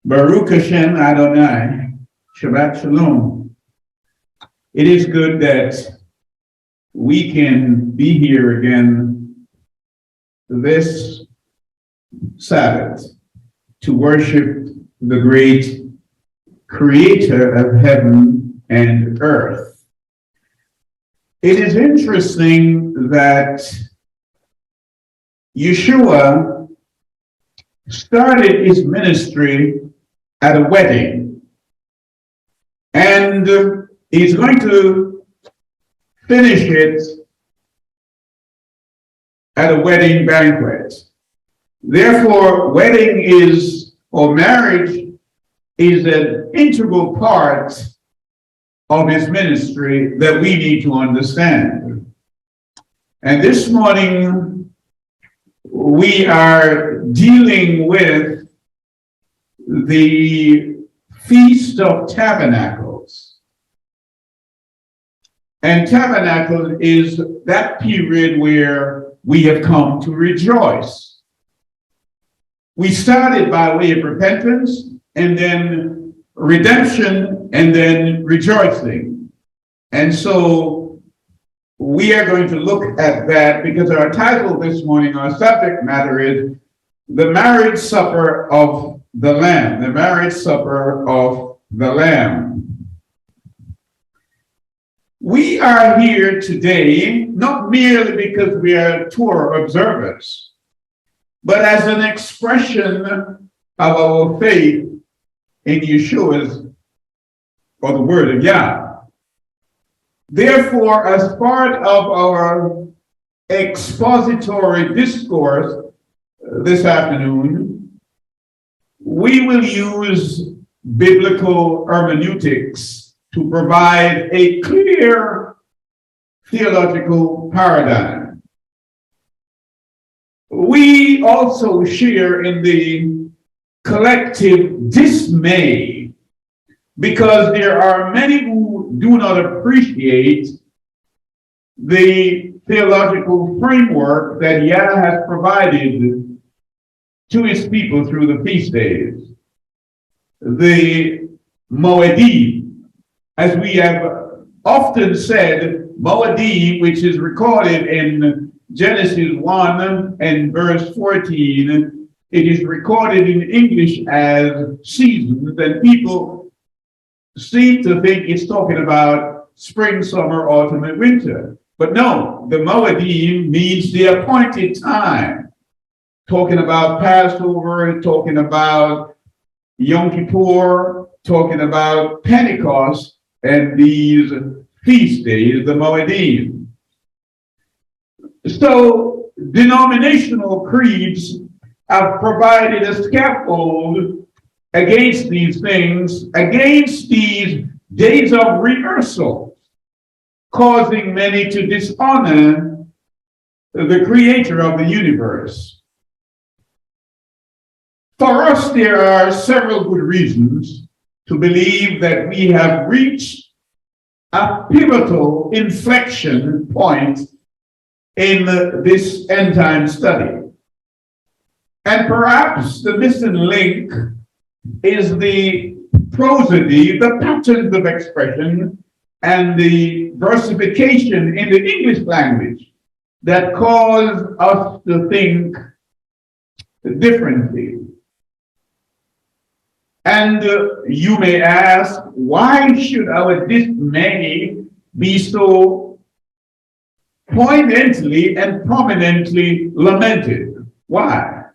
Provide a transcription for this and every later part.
Baruch Hashem Adonai, Shabbat Shalom. It is good that we can be here again this Sabbath to worship the great Creator of heaven and earth. It is interesting that Yeshua started his ministry at a wedding, and he's going to finish it at a wedding banquet. Therefore, wedding is, or marriage is an integral part of his ministry that we need to understand. And this morning, we are dealing with the Feast of Tabernacles. And Tabernacles is that period where we have come to rejoice. We started by way of repentance, and then redemption, and then rejoicing. And so we are going to look at that because our title this morning, our subject matter is the marriage supper of the Lamb, the marriage supper of the Lamb. We are here today not merely because we are Torah observers, but as an expression of our faith in Yeshua's, or the word of Yah. Therefore, as part of our expository discourse this afternoon, we will use biblical hermeneutics to provide a clear theological paradigm. We also share in the collective dismay because there are many who do not appreciate the theological framework that Yah has provided to his people through the feast days. The Moedim, as we have often said, Moedim, which is recorded in Genesis 1 and verse 14, it is recorded in English as seasons, and people seem to think it's talking about spring, summer, autumn, and winter. But no, the Moedim means the appointed time. Talking about Passover, talking about Yom Kippur, talking about Pentecost, and these feast days, the Moedim. So, denominational creeds have provided a scaffold against these things, against these days of rehearsal, causing many to dishonor the Creator of the universe. For us, there are several good reasons to believe that we have reached a pivotal inflection point in this end time study. And perhaps the missing link is the prosody, the patterns of expression, and the versification in the English language that cause us to think differently. And you may ask, why should our dismay be so poignantly and prominently lamented? Why?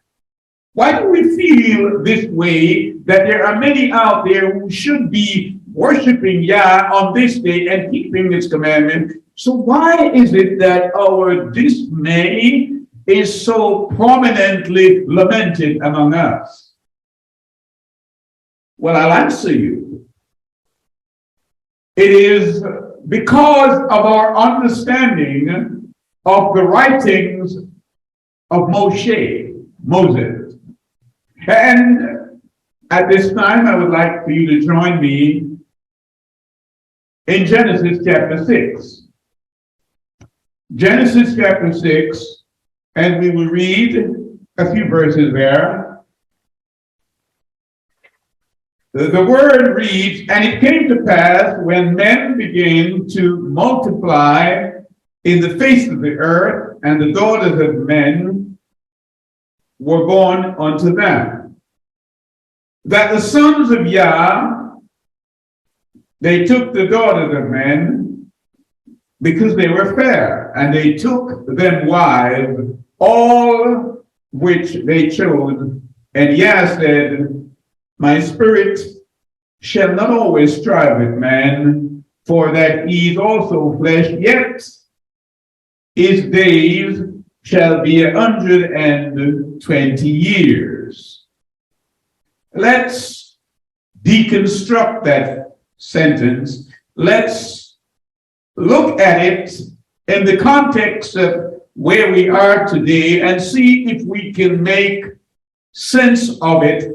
Why do we feel this way that there are many out there who should be worshiping Yah on this day and keeping his commandment? So why is it that our dismay is so prominently lamented among us? Well, I'll answer you. It is because of our understanding of the writings of Moses. And at this time, I would like for you to join me in Genesis chapter 6. Genesis chapter 6, and we will read a few verses there. The word reads, and it came to pass when men began to multiply in the face of the earth, and the daughters of men were born unto them, that the sons of Yah, they took the daughters of men because they were fair, and they took them wives, all which they chose. And Yah said, my spirit shall not always strive with man, for that he is also flesh, yet his days shall be 120 years. Let's deconstruct that sentence. Let's look at it in the context of where we are today and see if we can make sense of it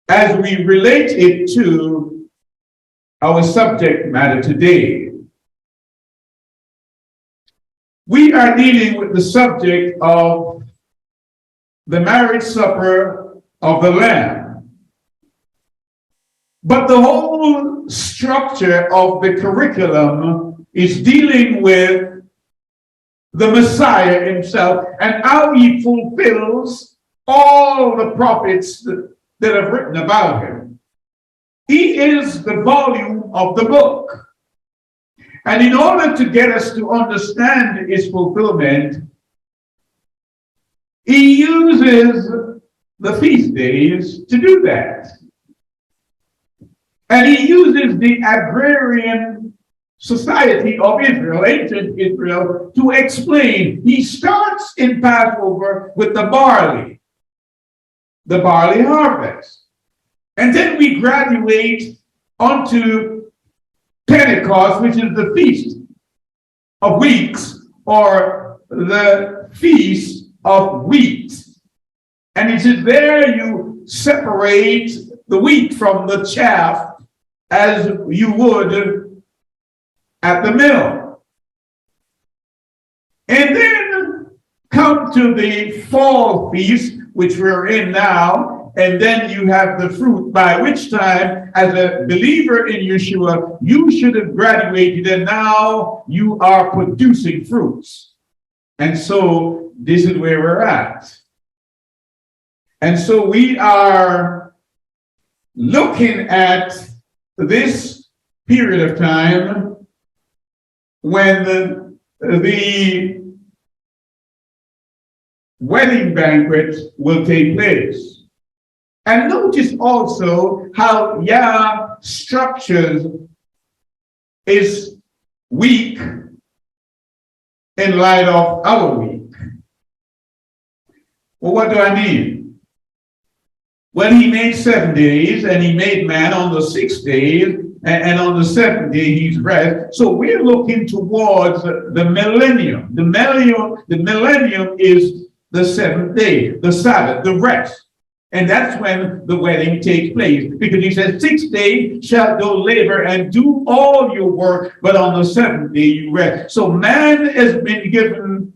as we relate it to our subject matter today. We are dealing with the subject of the marriage supper of the Lamb. But the whole structure of the curriculum is dealing with the Messiah himself and how he fulfills all the prophets that have written about him. He is the volume of the book. And in order to get us to understand his fulfillment, he uses the feast days to do that. And he uses the agrarian society of Israel, ancient Israel, to explain. He starts in Passover with the barley harvest. And then we graduate onto Pentecost, which is the Feast of Weeks, or the Feast of Wheat. And it is there you separate the wheat from the chaff as you would at the mill. And then come to the fall feast, which we're in now, and then you have the fruit, by which time, as a believer in Yeshua, you should have graduated, and now you are producing fruits. And so this is where we're at. And so we are looking at this period of time when the wedding banquet will take place. And notice also how Yah structures his week in light of our week. Well, what do I mean? Well, he made 7 days, and he made man on the 6th day, and on the 7th day he's rest. So we're looking towards the millennium. The millennium is the 7th day, the Sabbath, the rest. And that's when the wedding takes place. Because he says, 6 days shalt thou labor and do all your work, but on the 7th day you rest. So man has been given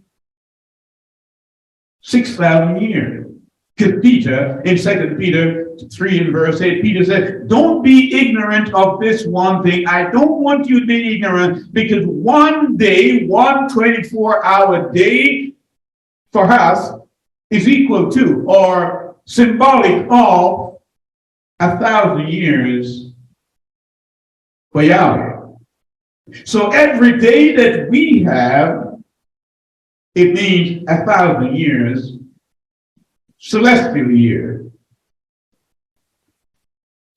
6,000 years. Because Peter, in 2 Peter 3 and verse 8, Peter said, don't be ignorant of this one thing. I don't want you to be ignorant, because one day, 1 24-hour day for us is equal to, or symbolic of, 1,000 years for Yahweh. So every day that we have, it means 1,000 years, celestial year.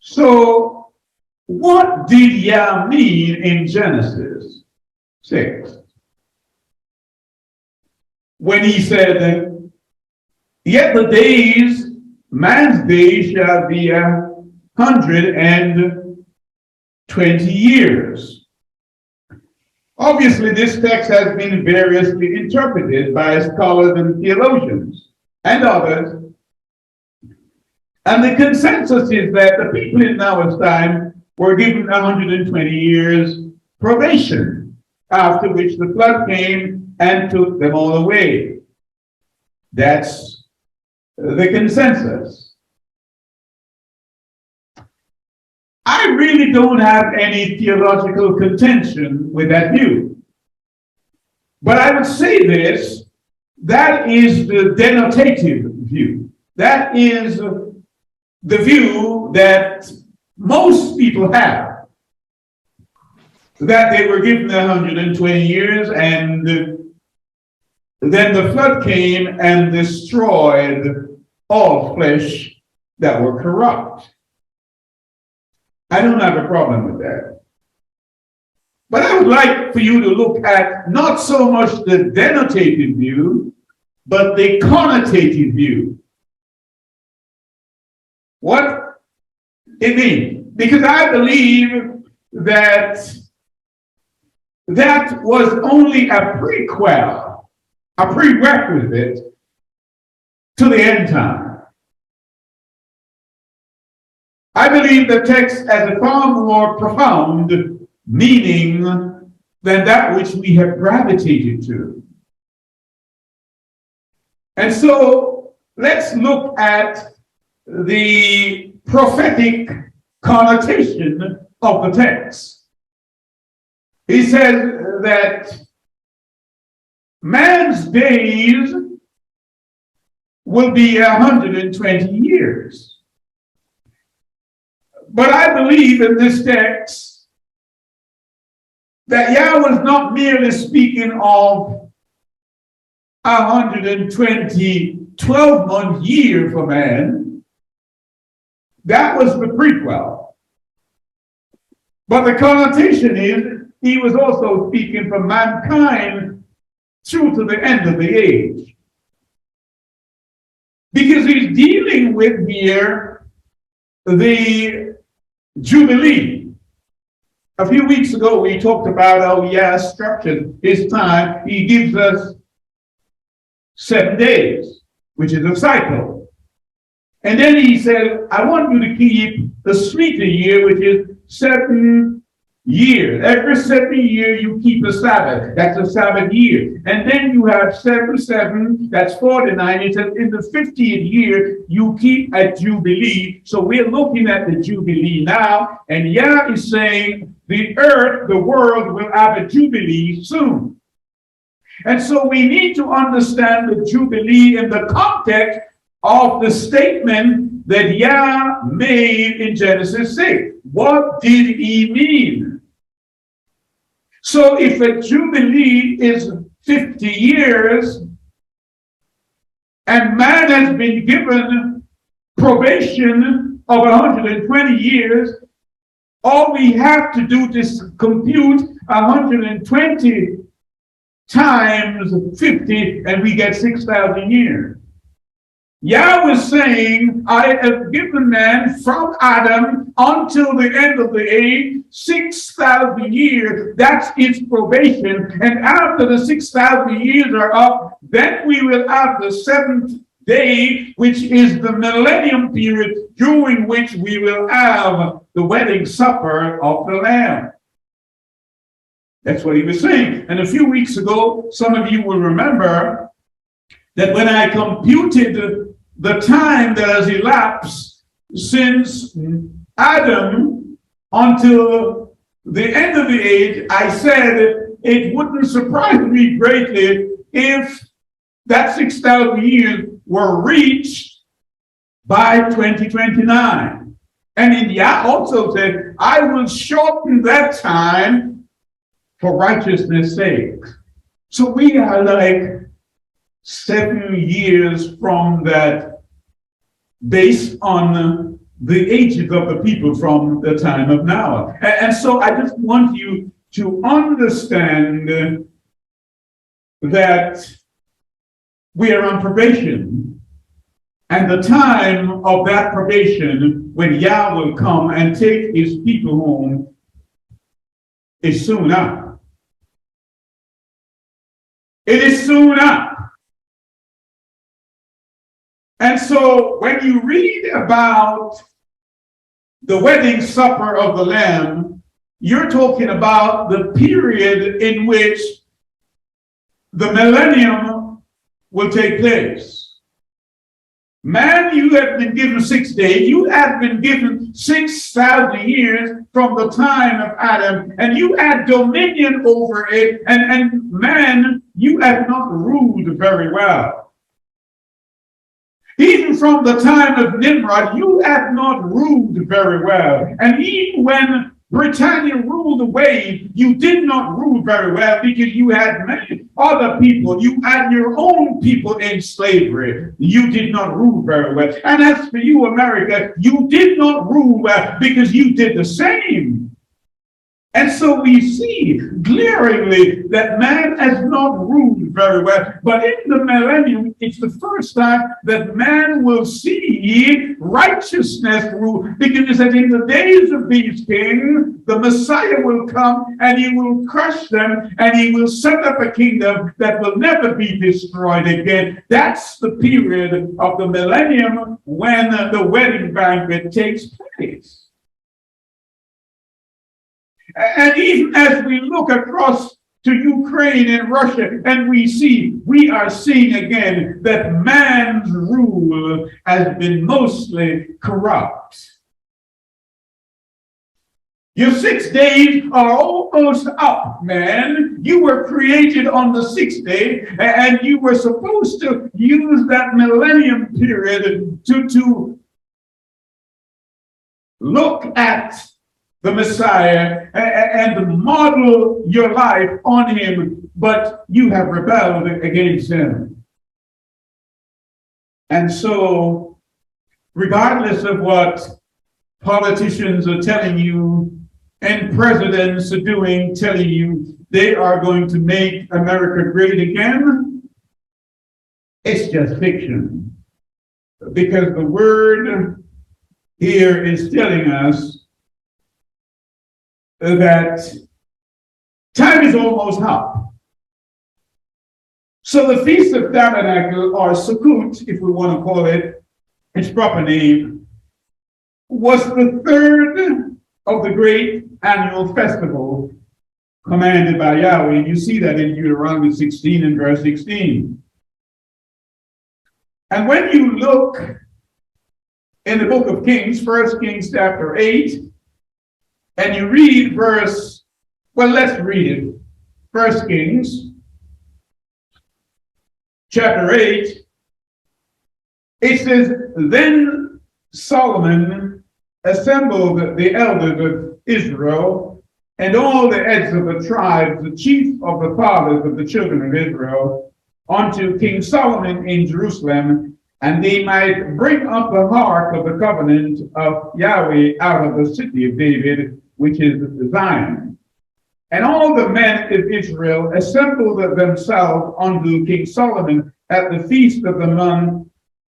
So what did Yah mean in Genesis 6? When he said, yet the days, man's days shall be 120 years. Obviously, this text has been variously interpreted by scholars and theologians and others. And the consensus is that the people in Noah's time were given 120 years probation, after which the flood came and took them all away. That's the consensus. I really don't have any theological contention with that view. But I would say this, that is the denotative view. That is the view that most people have, that they were given 120 years and then the flood came and destroyed all flesh that were corrupt. I don't have a problem with that. But I would like for you to look at not so much the denotative view, but the connotative view. What it means. Because I believe that that was only a prequel, a prerequisite to the end time. I believe the text has a far more profound meaning than that which we have gravitated to. And so let's look at the prophetic connotation of the text. He says that man's days will be 120 years. But I believe in this text that Yahweh was not merely speaking of 120 12-month year for man. That was the prequel. But the connotation is he was also speaking for mankind through to the end of the age. Because he's dealing with here the Jubilee. A few weeks ago, we talked about how Yah structured his time. He gives us 7 days, which is a cycle. And then he said, I want you to keep the Shemitah year, which is 7 years. Every 7 years, you keep a Sabbath. That's a Sabbath year. And then you have 7, that's 49. It says in the 50th year, you keep a Jubilee. So we're looking at the Jubilee now. And Yah is saying the earth, the world will have a Jubilee soon. And so we need to understand the Jubilee in the context of the statement that Yah made in Genesis 6. What did he mean? So if a Jubilee is 50 years and man has been given probation of 120 years, all we have to do is compute 120 times 50 and we get 6,000 years. Yah was saying, I have given man from Adam until the end of the age 6,000 years. That's its probation. And after the 6,000 years are up, then we will have the seventh day, which is the millennium period, during which we will have the wedding supper of the Lamb. That's what he was saying. And a few weeks ago, some of you will remember that when I computed the time that has elapsed since Adam until the end of the age, I said it wouldn't surprise me greatly if that 6,000 years were reached by 2029. And India also said, I will shorten that time for righteousness' sake. So we are like 7 years from that, based on the ages of the people from the time of Noah. And so I just want you to understand that we are on probation, and the time of that probation, when Yah will come and take his people home, is soon up. It is soon up. And so when you read about the wedding supper of the Lamb, you're talking about the period in which the millennium will take place. Man, you have been given 6 days. You have been given 6,000 years from the time of Adam, and you had dominion over it. And man, you have not ruled very well. Even from the time of Nimrod, you have not ruled very well. And even when Britannia ruled the wave, you did not rule very well because you had many other people. You had your own people in slavery. You did not rule very well. And as for you, America, you did not rule well because you did the same. And so we see glaringly that man has not ruled very well. But in the millennium, it's the first time that man will see righteousness rule. Because it says in the days of these kings, the Messiah will come and he will crush them and he will set up a kingdom that will never be destroyed again. That's the period of the millennium when the wedding banquet takes place. And even as we look across to Ukraine and Russia, and we are seeing again that man's rule has been mostly corrupt. Your 6 days are almost up, man. You were created on the 6th day, and you were supposed to use that millennium period to look at the Messiah and model your life on him, but you have rebelled against him. And so, regardless of what politicians are telling you and presidents are doing, telling you they are going to make America great again, it's just fiction. Because the word here is telling us that time is almost up. So the Feast of Tabernacle, or Sukkot, if we want to call it its proper name, was the third of the great annual festival commanded by Yahweh. And you see that in Deuteronomy 16 and verse 16. And when you look in the book of Kings, 1 Kings chapter 8, and you read let's read it. 1 Kings chapter 8. It says, Then Solomon assembled the elders of Israel and all the heads of the tribes, the chief of the fathers of the children of Israel, unto King Solomon in Jerusalem, and they might bring up the ark of the covenant of Yahweh out of the city of David, which is Zion. And all the men of Israel assembled themselves unto King Solomon at the feast of the month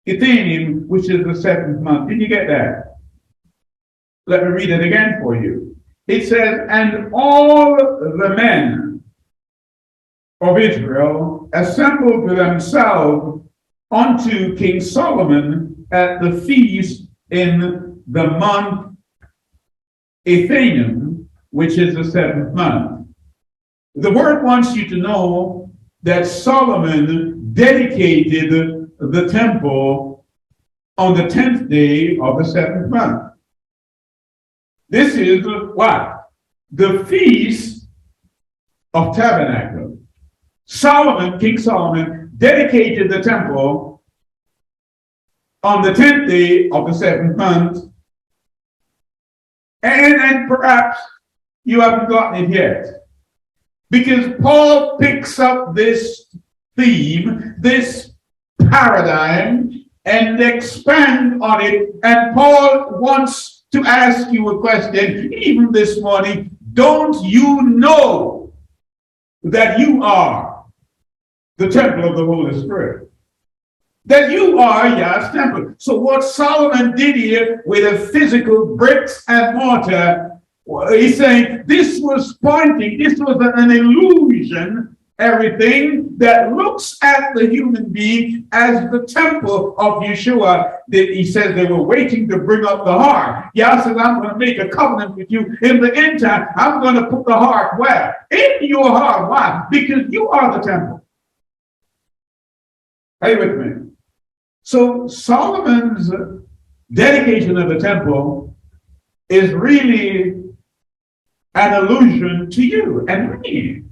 Ethanim, which is the 7th month. Did you get that? Let me read it again for you. It says, And all the men of Israel assembled themselves unto King Solomon at the feast in the month Ethanim, which is the 7th month. The word wants you to know that Solomon dedicated the temple on the 10th day of the 7th month. This is what? The Feast of Tabernacle. King Solomon, dedicated the temple on the 10th day of the 7th month. And perhaps you haven't gotten it yet. Because Paul picks up this theme, this paradigm, and expand on it. And Paul wants to ask you a question, even this morning. Don't you know that you are the temple of the Holy Spirit? That you are Yah's temple. So what Solomon did here with a physical bricks and mortar, he's saying this was pointing, this was an illusion, everything that looks at the human being as the temple of Yeshua. He says they were waiting to bring up the ark. Yah says, I'm going to make a covenant with you. In the end time, I'm going to put the ark where? In your heart. Why? Because you are the temple. Are you with me? So Solomon's dedication of the temple is really an allusion to you and me,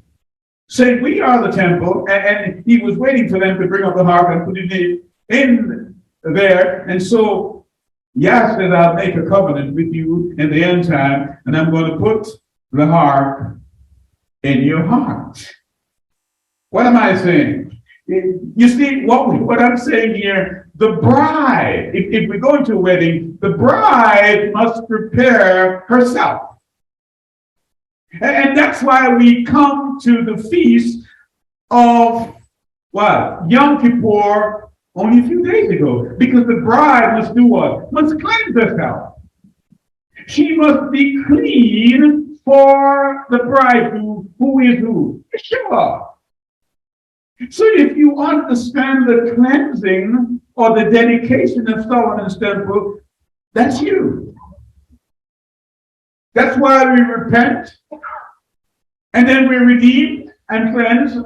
saying we are the temple, and he was waiting for them to bring up the harp and put it in there. And so Yah said, I'll make a covenant with you in the end time, and I'm going to put the harp in your heart. What am I saying? You see, what I'm saying here, the bride, if we go into a wedding, the bride must prepare herself. And that's why we come to the feast of what? Yom Kippur only a few days ago. Because the bride must do what? Must cleanse herself. She must be clean for the bridegroom, who is who? Yeshua. So if you understand the cleansing or the dedication of Solomon's temple, that's you. That's why we repent, and then we're redeemed and cleansed,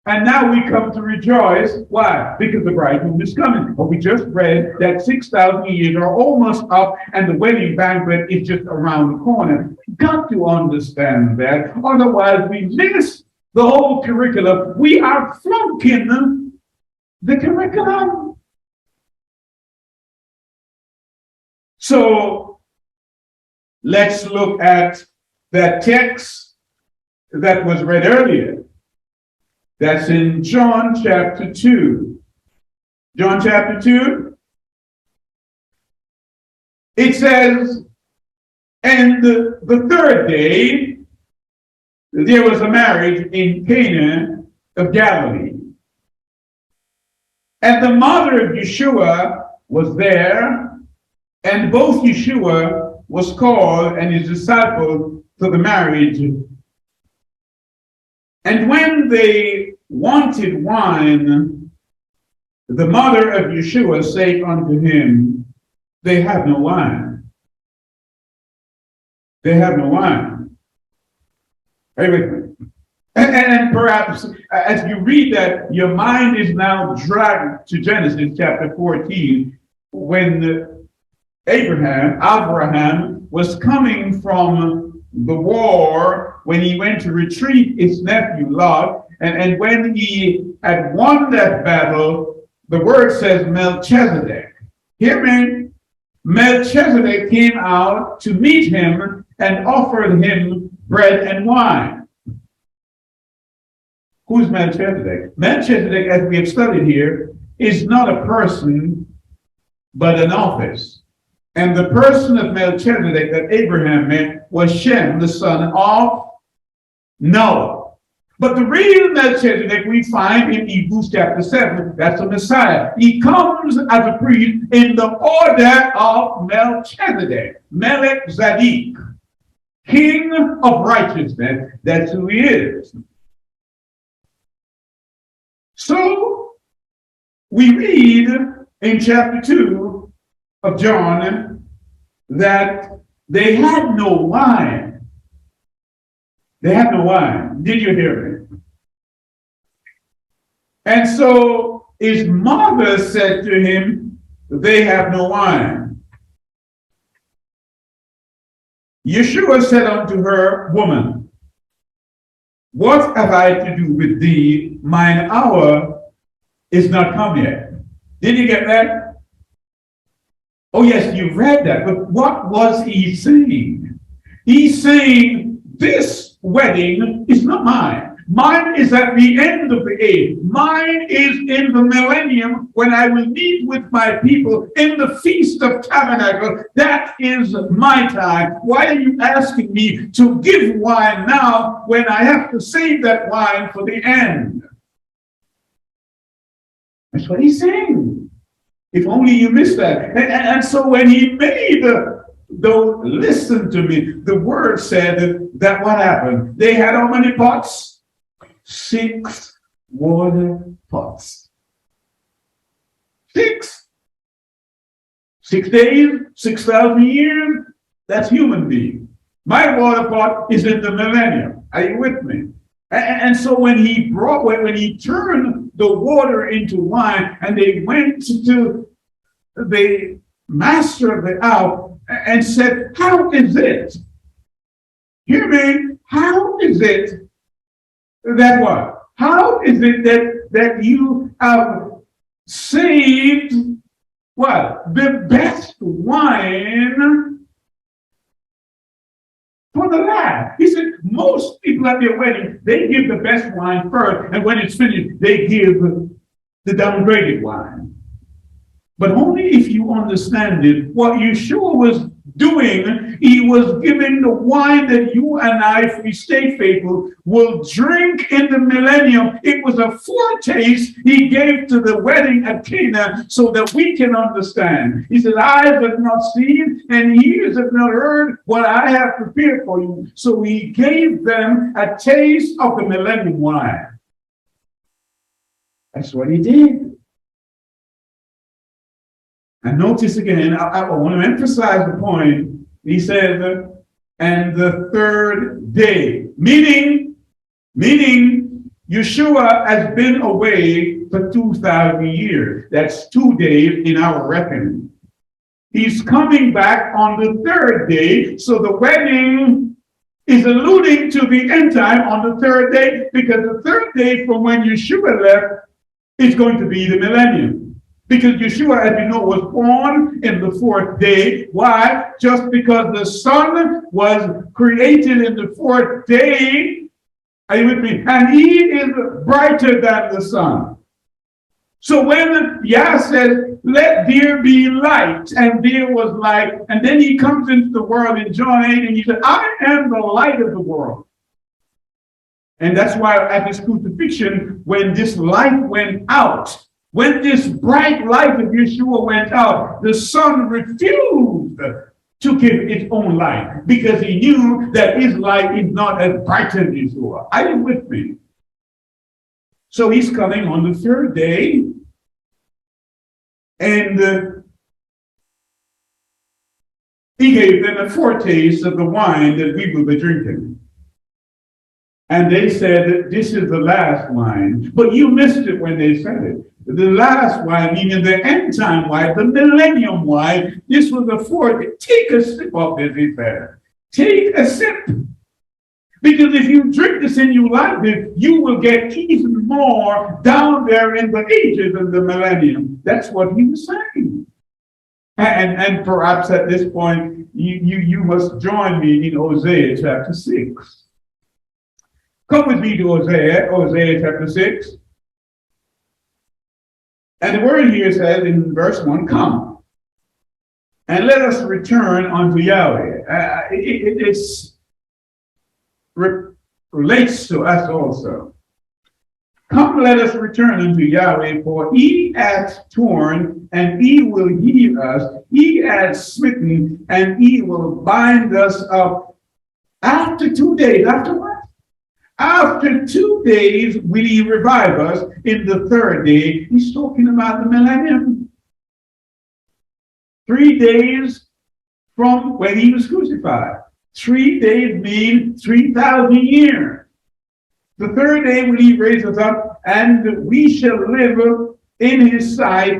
and now we come to rejoice. Why? Because the bridegroom is coming. But we just read that 6,000 years are almost up, and the wedding banquet is just around the corner. We've got to understand that. Otherwise, we miss the whole curriculum. We are flunking the curriculum. So let's look at that text that was read earlier. That's in John chapter 2. John chapter 2. It says, and the third day, there was a marriage in Cana of Galilee. And the mother of Yeshua was there, and both Yeshua was called and his disciples to the marriage. And when they wanted wine, the mother of Yeshua said unto him, they have no wine. They have no wine. Are you with me? And perhaps as you read that, your mind is now dragged to Genesis chapter 14, when Abraham was coming from the war, when he went to retrieve his nephew Lot, and when he had won that battle, the word says Melchizedek. Hear me? Melchizedek came out to meet him and offered him bread and wine. Who's Melchizedek? Melchizedek, as we have studied here, is not a person, but an office. And the person of Melchizedek that Abraham met was Shem, the son of Noah. But the real Melchizedek we find in Hebrews chapter 7, that's the Messiah. He comes as a priest in the order of Melchizedek, Melech Zadok, king of righteousness. That's who he is. So we read in chapter 2 of John that they had no wine. They had no wine. Did you hear me? And so his mother said to him, they have no wine. Yeshua said unto her, woman, what have I to do with thee? Mine hour is not come yet. Did you get that? Oh, yes, you read that. But what was he saying? He's saying, this wedding is not mine. Mine is at the end of the age. Mine is in the millennium when I will meet with my people in the Feast of Tabernacle. That is my time. Why are you asking me to give wine now when I have to save that wine for the end? That's what he's saying. If only you missed that. And so when he made though, listen to me, the word said that what happened? They had how many pots? 6 water pots. 6. 6 days, 6,000 years, that's human being. My water pot is in the millennium. Are you with me? And so when he turned the water into wine, and they went to the master of the house and said, how is it? Hear me? How is it that what? How is it that you have saved what? The best wine for the last. He said, most people at their wedding, they give the best wine first, and when it's finished, they give the downgraded wine. But only if you understand it, what Yeshua was doing, he was giving the wine that you and I, if we stay faithful, will drink in the millennium. It was a foretaste he gave to the wedding at Cana so that we can understand. He said, eyes have not seen and ears have not heard what I have prepared for you. So he gave them a taste of the millennium wine. That's what he did. And notice again, I want to emphasize the point. He says, and the third day, meaning Yeshua has been away for 2,000 years. That's 2 days in our reckoning. He's coming back on the third day. So the wedding is alluding to the end time on the third day, because the third day from when Yeshua left is going to be the millennium. Because Yeshua, as you know, was born in the fourth day. Why? Just because the sun was created in the fourth day. Are you with me? And he is brighter than the sun. So when Yah says, let there be light, and there was light, and then he comes into the world in John 8, and he said, I am the light of the world. And that's why at his crucifixion, when this light went out, when this bright light of Yeshua went out, the sun refused to give its own light because he knew that his light is not as bright as Yeshua. Are you with me? So he's coming on the third day, and he gave them a foretaste of the wine that we will be drinking. And they said, this is the last wine. But you missed it when they said it. The last wine, meaning the end time wine, the millennium wine, this was the fourth. Take a sip of this, he said. Take a sip. Because if you drink this and you like this, you will get even more down there in the ages of the millennium. That's what he was saying. And perhaps at this point, you must join me in Hosea chapter 6. Come with me to Hosea chapter 6. And the word here says in verse 1, come, and let us return unto Yahweh. It relates to us also. Come, let us return unto Yahweh, for he hath torn, and he will heal us. He hath smitten, and he will bind us up. After 2 days, after what? After 2 days will he revive us. In the third day, he's talking about the millennium. 3 days from when he was crucified. 3 days mean 3,000 years. The third day will he raise us up, and we shall live in his sight.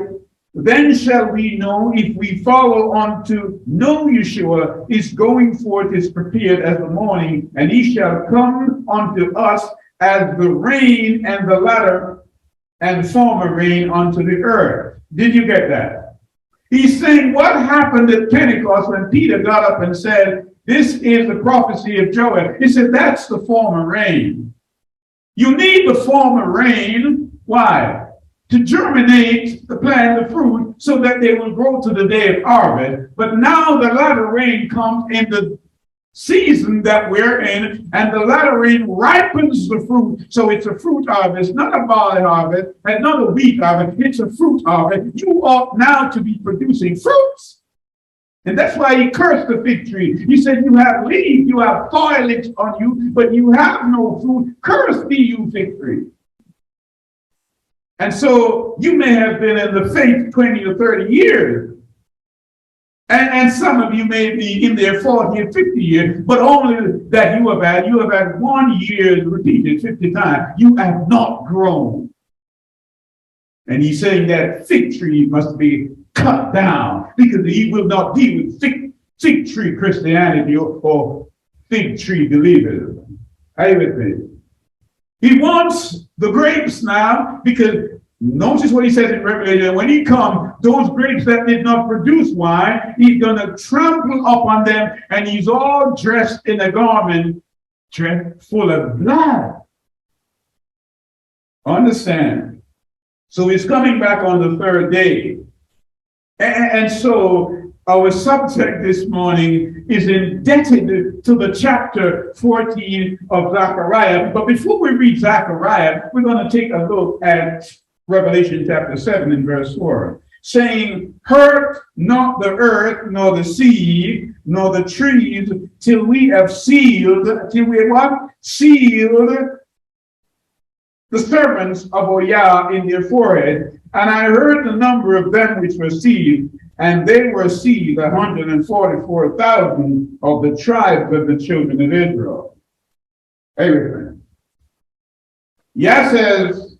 Then shall we know, if we follow on to know Yeshua, his going forth is prepared as the morning, and he shall come unto us as the rain and the latter and former rain unto the earth. Did you get that? He's saying what happened at Pentecost when Peter got up and said, this is the prophecy of Joel. He said, that's the former rain. You need the former rain. Why? To germinate the plant, the fruit, so that they will grow to the day of harvest. But now the latter rain comes in the season that we're in, and the latter rain ripens the fruit. So it's a fruit harvest, not a barley harvest, and not a wheat harvest. It's a fruit harvest. You ought now to be producing fruits. And that's why he cursed the fig tree. He said, you have leaves, you have foliage on you, but you have no fruit. Cursed be you, fig tree. And so you may have been in the faith 20 or 30 years. And some of you may be in their 40 or 50 years, but only that you have had 1 year repeated 50 times. You have not grown. And he's saying that fig tree must be cut down because he will not deal with fig tree Christianity or fig tree believers. Are you with me? He wants the grapes now because notice what he says in Revelation. When he comes, those grapes that did not produce wine, he's going to trample upon them, and he's all dressed in a garment full of blood. Understand? So he's coming back on the third day. And so our subject this morning is indebted to the chapter 14 of Zechariah. But before we read Zechariah, we're going to take a look at Revelation chapter 7 and verse 4, saying, hurt not the earth, nor the sea, nor the trees, till we have sealed the servants of Oyah in their forehead. And I heard the number of them which were sealed, and they were sealed 144,000 of the tribes of the children of Israel. Everything. Yah says,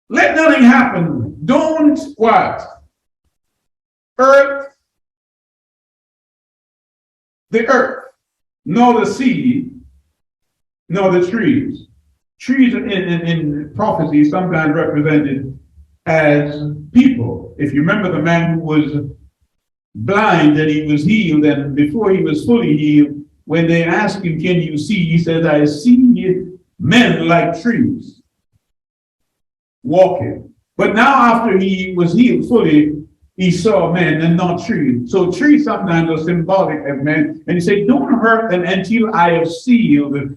let nothing happen. Don't what? Earth, the earth, nor the sea, nor the trees. Trees in prophecy sometimes represented as people. If you remember the man who was blind and he was healed, and before he was fully healed, when they asked him, can you see? He said, I see men like trees walking. But now after he was healed fully, he saw men and not trees. So trees sometimes are symbolic of men. And he said, don't hurt them until I have sealed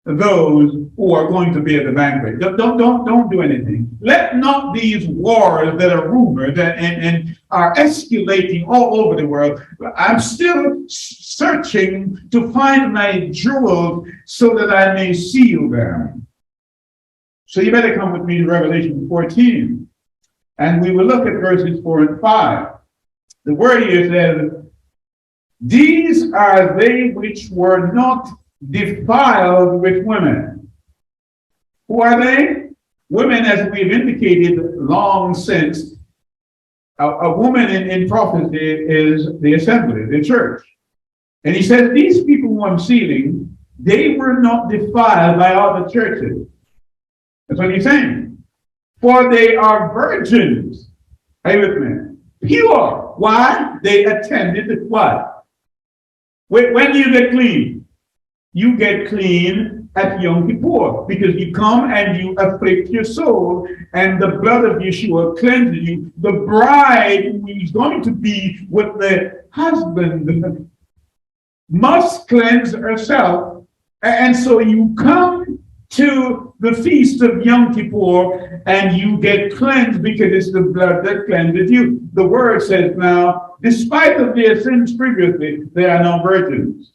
those who are going to be at the banquet. Don't do anything. Let not these wars that are rumored and are escalating all over the world. I'm still searching to find my jewels so that I may seal them. So you better come with me to Revelation 14. And we will look at verses 4 and 5. The word here says, these are they which were not defiled with women. Who are they? Women, as we've indicated long since, a woman in prophecy is the assembly, the church. And he says, these people who I'm sealing, they were not defiled by other churches. That's what he's saying. For they are virgins. Are you with me? Pure. Why? They attended what? When do you get clean? You get clean at Yom Kippur because you come and you afflict your soul, and the blood of Yeshua cleanses you. The bride who is going to be with the husband must cleanse herself. And so you come to the feast of Yom Kippur and you get cleansed because it's the blood that cleanses you. The word says now, despite of their sins previously, they are now virgins.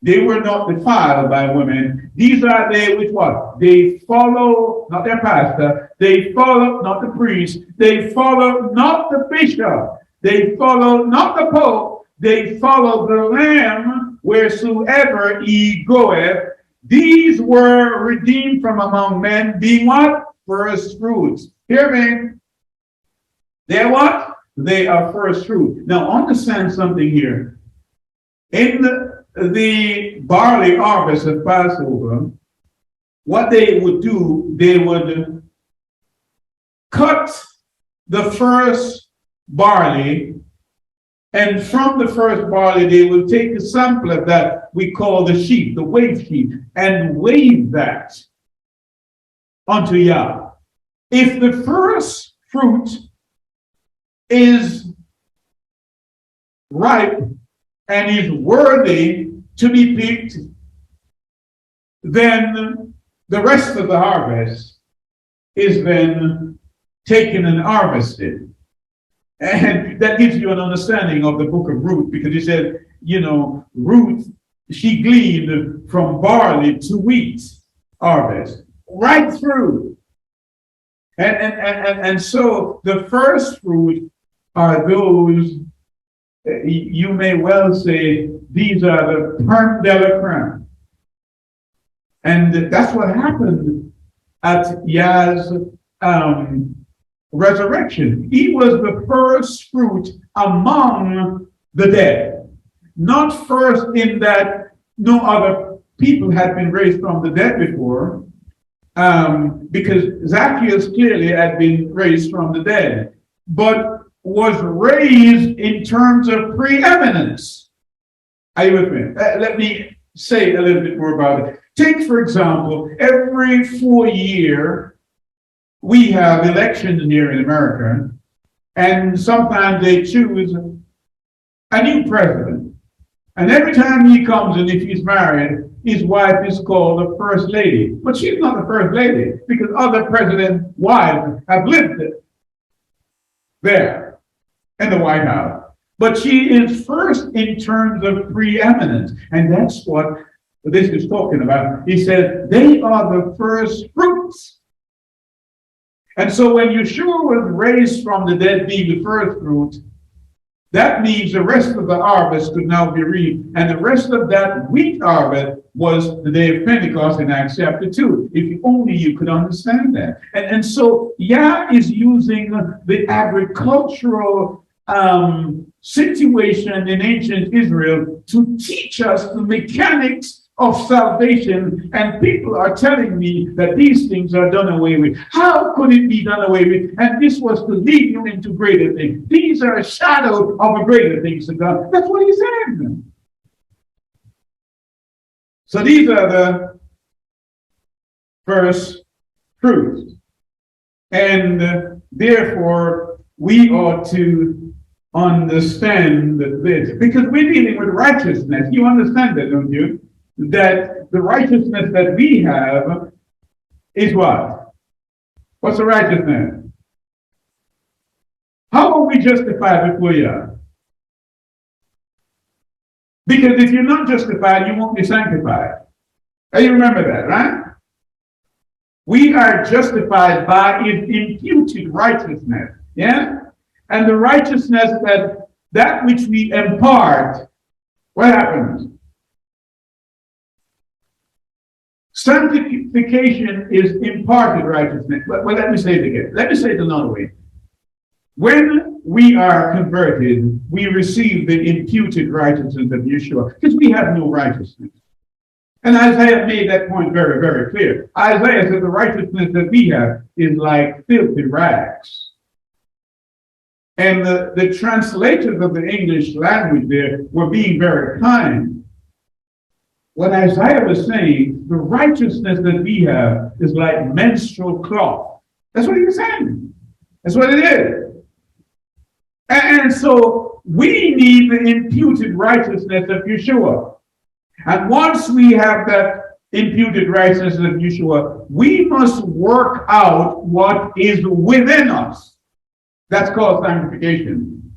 They were not defiled by women. These are they which what? They follow, not their pastor, they follow not the priest, they follow not the bishop, they follow not the pope, they follow the Lamb wheresoever he goeth. These were redeemed from among men, being what? First fruits. Hear me? They're what? They are first fruit. Now understand something here. In the barley harvest of Passover, what they would do, they would cut the first barley, and from the first barley, they will take a sample of that we call the sheaf, the wave sheaf, and wave that unto Yah. If the first fruit is ripe and is worthy to be picked, then the rest of the harvest is then taken and harvested. And that gives you an understanding of the book of Ruth, because he said, you know, Ruth, she gleaned from barley to wheat harvest, right through. And so the first fruit are those, you may well say, these are the crème de la crème. And that's what happened at Yah's resurrection. He was the first fruit among the dead. Not first in that no other people had been raised from the dead before, because Zacchaeus clearly had been raised from the dead, but was raised in terms of preeminence. Are you with me? Let me say a little bit more about it. Take, for example, every 4 years, we have elections here in America, and sometimes they choose a new president. And every time he comes in, if he's married, his wife is called the first lady. But she's not the first lady, because other presidents' wives have lived there in the White House. But she is first in terms of preeminence. And that's what this is talking about. He said, they are the first fruits. And so when Yeshua was raised from the dead, being the first fruit, that means the rest of the harvest could now be reaped. And the rest of that wheat harvest was the day of Pentecost in Acts chapter 2. If only you could understand that. And so Yah is using the agricultural situation in ancient Israel to teach us the mechanics of salvation, and people are telling me that these things are done away with. How could it be done away with? And this was to lead you into greater things. These are a shadow of a greater things to come. That's what he said. So these are the first fruits. And therefore, we ought to understand this, because we're dealing with righteousness. You understand that, don't you? That the righteousness that we have is what? What's the righteousness? How are we justified before you? Because if you're not justified, you won't be sanctified. You remember that, right? We are justified by imputed righteousness. Yeah? And the righteousness that which we impart, what happens? Sanctification is imparted righteousness. Well, let me say it again. Let me say it another way. When we are converted, we receive the imputed righteousness of Yeshua, because we have no righteousness. And Isaiah made that point very, very clear. Isaiah said the righteousness that we have is like filthy rags. And the translators of the English language there were being very kind. What Isaiah was saying, the righteousness that we have is like menstrual cloth. That's what he was saying. That's what it is. And so we need the imputed righteousness of Yeshua. And once we have that imputed righteousness of Yeshua, we must work out what is within us. That's called sanctification.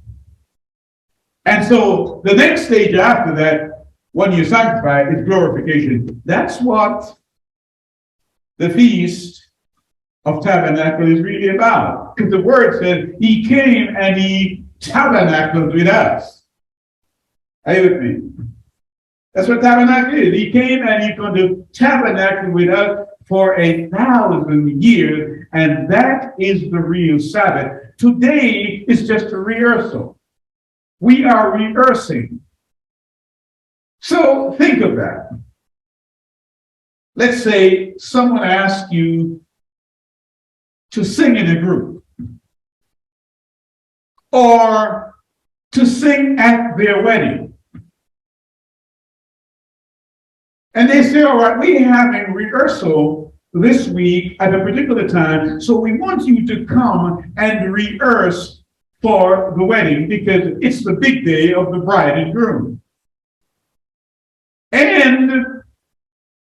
And so the next stage after that, when you sanctify, is glorification. That's what the Feast of Tabernacle is really about. Because the word says, he came and he tabernacled with us. Are you with me? That's what tabernacle is. He came and he's going to tabernacle with us for 1,000 years, and that is the real Sabbath. Today is just a rehearsal. We are rehearsing. So think of that. Let's say someone asks you to sing in a group, or to sing at their wedding. And they say, all right, we're having rehearsal this week at a particular time, so we want you to come and rehearse for the wedding, because it's the big day of the bride and groom. And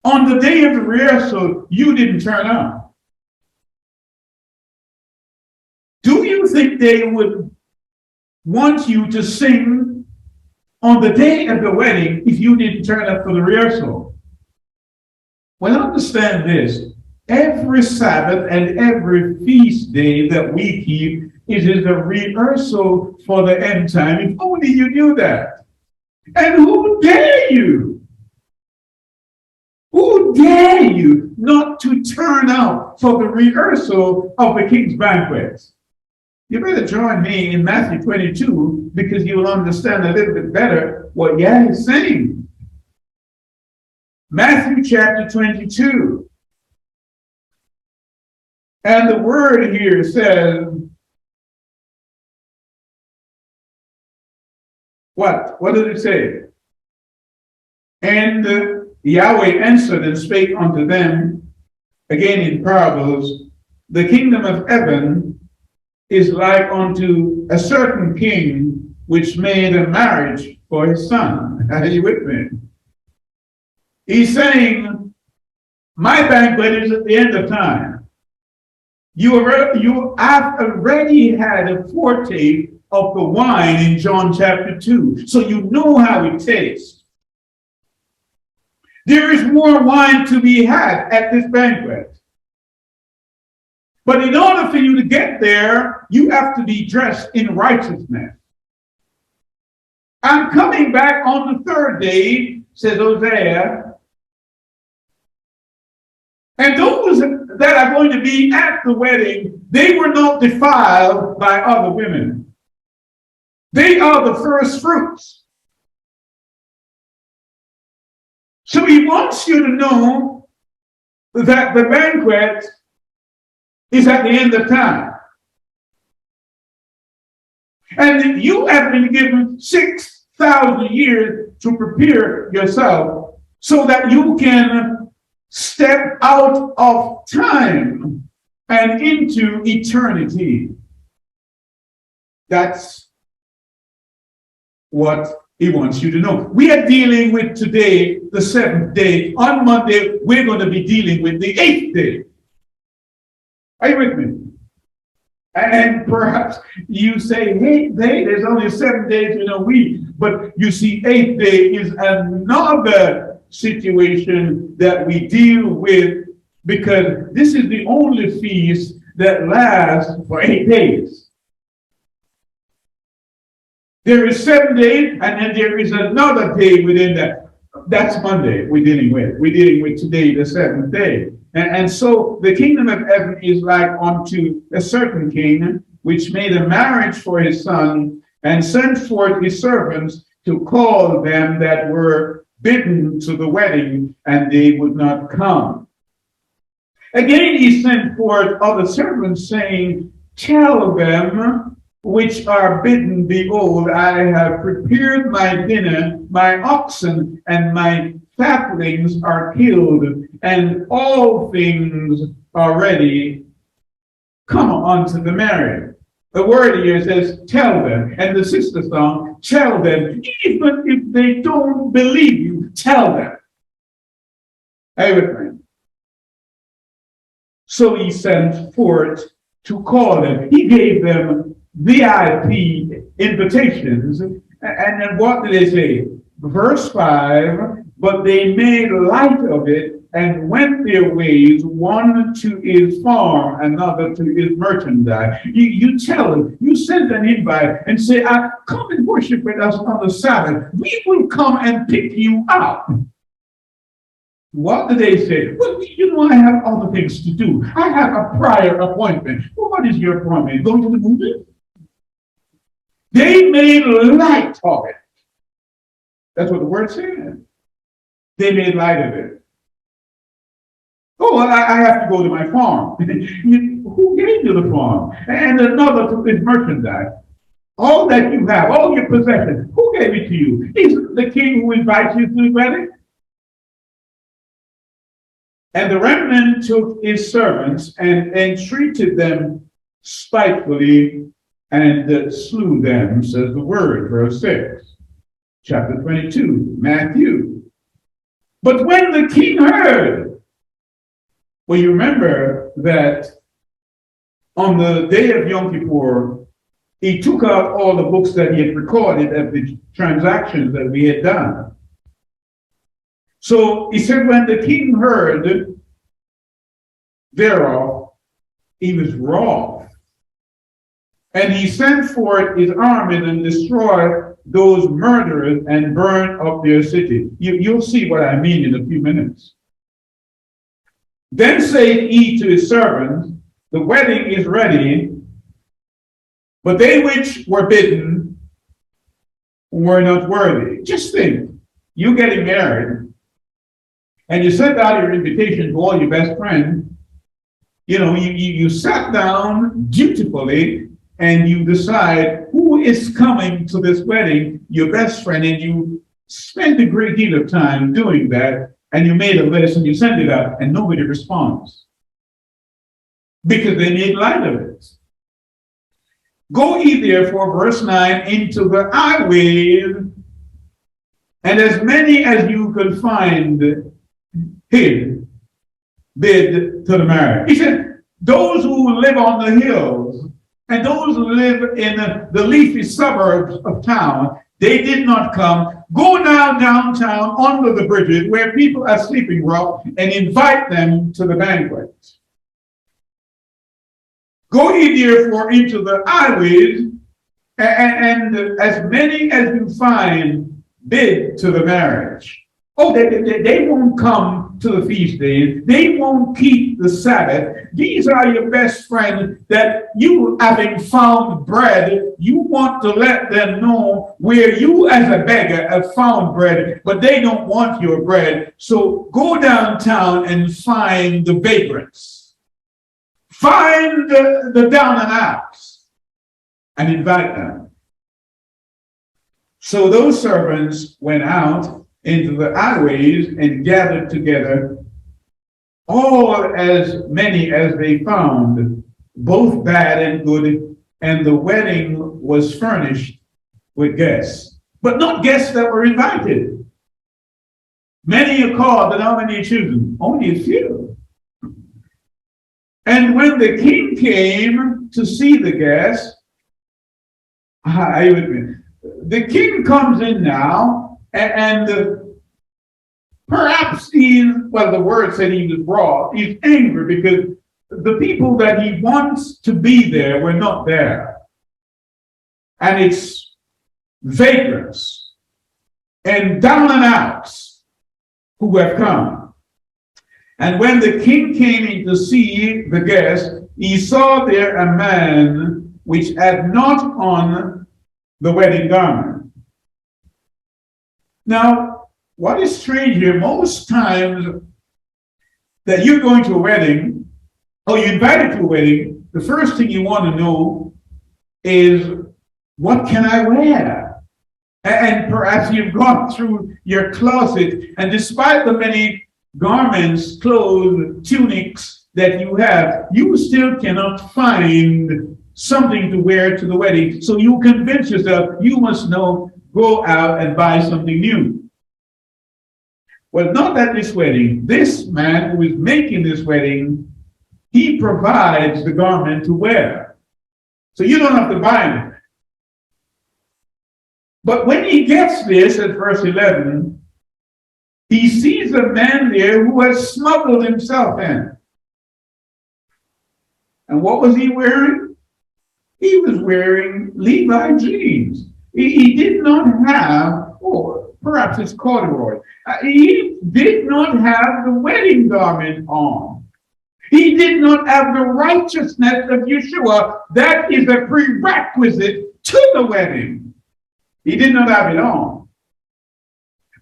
on the day of the rehearsal, you didn't turn up. Do you think they would want you to sing on the day of the wedding if you didn't turn up for the rehearsal? Well, understand this. Every Sabbath and every feast day that we keep is a rehearsal for the end time. If only you knew that. And who dare you? Who dare you not to turn out for the rehearsal of the king's banquets? You better join me in Matthew 22 because you will understand a little bit better what Yah is saying. Matthew chapter 22. And the word here says, what? What does it say? And Yahweh answered and spake unto them, again in parables, the kingdom of heaven is like unto a certain king which made a marriage for his son. Are you with me? He's saying, my banquet is at the end of time. You have already had a foretaste of the wine in John chapter 2, so you know how it tastes. There is more wine to be had at this banquet. But in order for you to get there, you have to be dressed in righteousness. I'm coming back on the third day, says Hosea. And those that are going to be at the wedding, they were not defiled by other women. They are the first fruits. So he wants you to know that the banquet is at the end of time. And you have been given 6,000 years to prepare yourself so that you can step out of time and into eternity. That's what he wants you to know. We are dealing with today, the 7th day. On Monday, we're going to be dealing with the 8th day. Are you with me? And perhaps you say, hey, there's only 7 days in a week. But you see, 8th day is another situation that we deal with because this is the only feast that lasts for 8 days. There is 7 days, and then there is another day within that. That's Monday we're dealing with. We're dealing with today, the 7th day. And so the kingdom of heaven is like unto a certain king, which made a marriage for his son, and sent forth his servants to call them that were bidden to the wedding, and they would not come. Again he sent forth other servants, saying, tell them which are bidden, behold, I have prepared my dinner, my oxen and my fatlings are killed, and all things are ready. Come unto the marriage. The word here says, tell them. And the sister song, tell them. Even if they don't believe you, tell them. Are you with me? So he sent forth to call them. He gave them VIP invitations. And then what did they say? Verse 5, but they made light of it and went their ways, one to his farm, another to his merchandise. You tell them, you send an invite and say, come and worship with us on the Sabbath. We will come and pick you up. What do they say? Well, you know, I have other things to do. I have a prior appointment. Well, what is your appointment? Going to the movie? They made light of it. That's what the word said. They made light of it. Oh, well, I have to go to my farm. Who gave you the farm? And another to his merchandise. All that you have, all your possessions, who gave it to you? He's the king who invites you to the wedding. And the remnant took his servants and entreated them spitefully and slew them, says the word, verse 6. Chapter 22, Matthew. But when the king heard, well, you remember that on the day of Yom Kippur, he took out all the books that he had recorded of the transactions that we had done. So he said, when the king heard thereof, he was wroth. And he sent forth his armies and destroyed those murderers and burned up their city. You'll see what I mean in a few minutes. Then said he to his servants, the wedding is ready, But they which were bidden were not worthy. Just think, you getting married, and you sent out your invitation to all your best friends. You know, you sat down dutifully and you decide who is coming to this wedding, your best friend, and you spend a great deal of time doing that, and you made a list and you send it out, and nobody responds because they made light of it. Go ye therefore, verse 9, into the highways, and as many as you could find bid to the marriage. He said, those who live on the hills and those who live in the leafy suburbs of town, they did not come. Go now downtown under the bridges where people are sleeping rough and invite them to the banquet. Go ye therefore into the highways, and as many as you find bid to the marriage. Oh, they won't come to the feast days. They won't keep the Sabbath. These are your best friends that you, having found bread, you want to let them know where you as a beggar have found bread, but they don't want your bread. So go downtown and find the vagrants. Find the down and outs and invite them. So those servants went out into the highways and gathered together all as many as they found, both bad and good, and the wedding was furnished with guests, but not guests that were invited. Many are called, but how many are chosen? Only a few. And when the king came to see the guests, the king comes in now, and perhaps the word said he was wroth. He's angry because the people that he wants to be there were not there. And it's vagrants and down and outs who have come. And when the king came in to see the guests, he saw there a man which had not on the wedding garment. Now, what is strange here, most times that you're going to a wedding, or you're invited to a wedding, the first thing you want to know is, what can I wear? And perhaps you've gone through your closet, and despite the many garments, clothes, tunics that you have, you still cannot find something to wear to the wedding. So you convince yourself, you must know, go out and buy something new. Well, not at this wedding. This man who is making this wedding, he provides the garment to wear. So you don't have to buy it. But when he gets this at verse 11, he sees a man there who has smuggled himself in. And what was he wearing? He was wearing Levi jeans. He did not have, or perhaps it's corduroy. He did not have the wedding garment on. He did not have the righteousness of Yeshua. That is a prerequisite to the wedding. He did not have it on.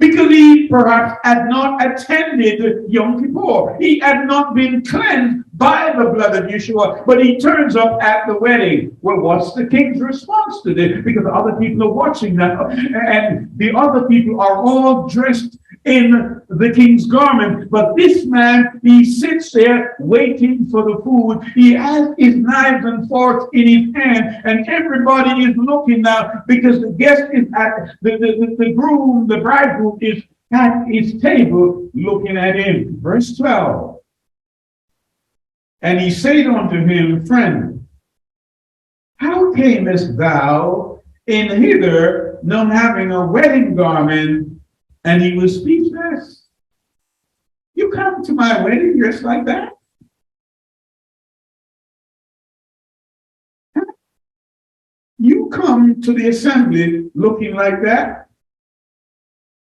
Because he perhaps had not attended Yom Kippur. He had not been cleansed by the blood of Yeshua, but he turns up at the wedding. Well, what's the king's response to this? Because other people are watching now, and the other people are all dressed in the king's garment. But this man, he sits there waiting for the food. He has his knives and forks in his hand, and everybody is looking now because the guest is at the groom, the bridegroom is at his table looking at him. Verse 12. And he said unto him, Friend, how camest thou in hither, not having a wedding garment? And he was speechless. You come to my wedding dressed like that? You come to the assembly looking like that?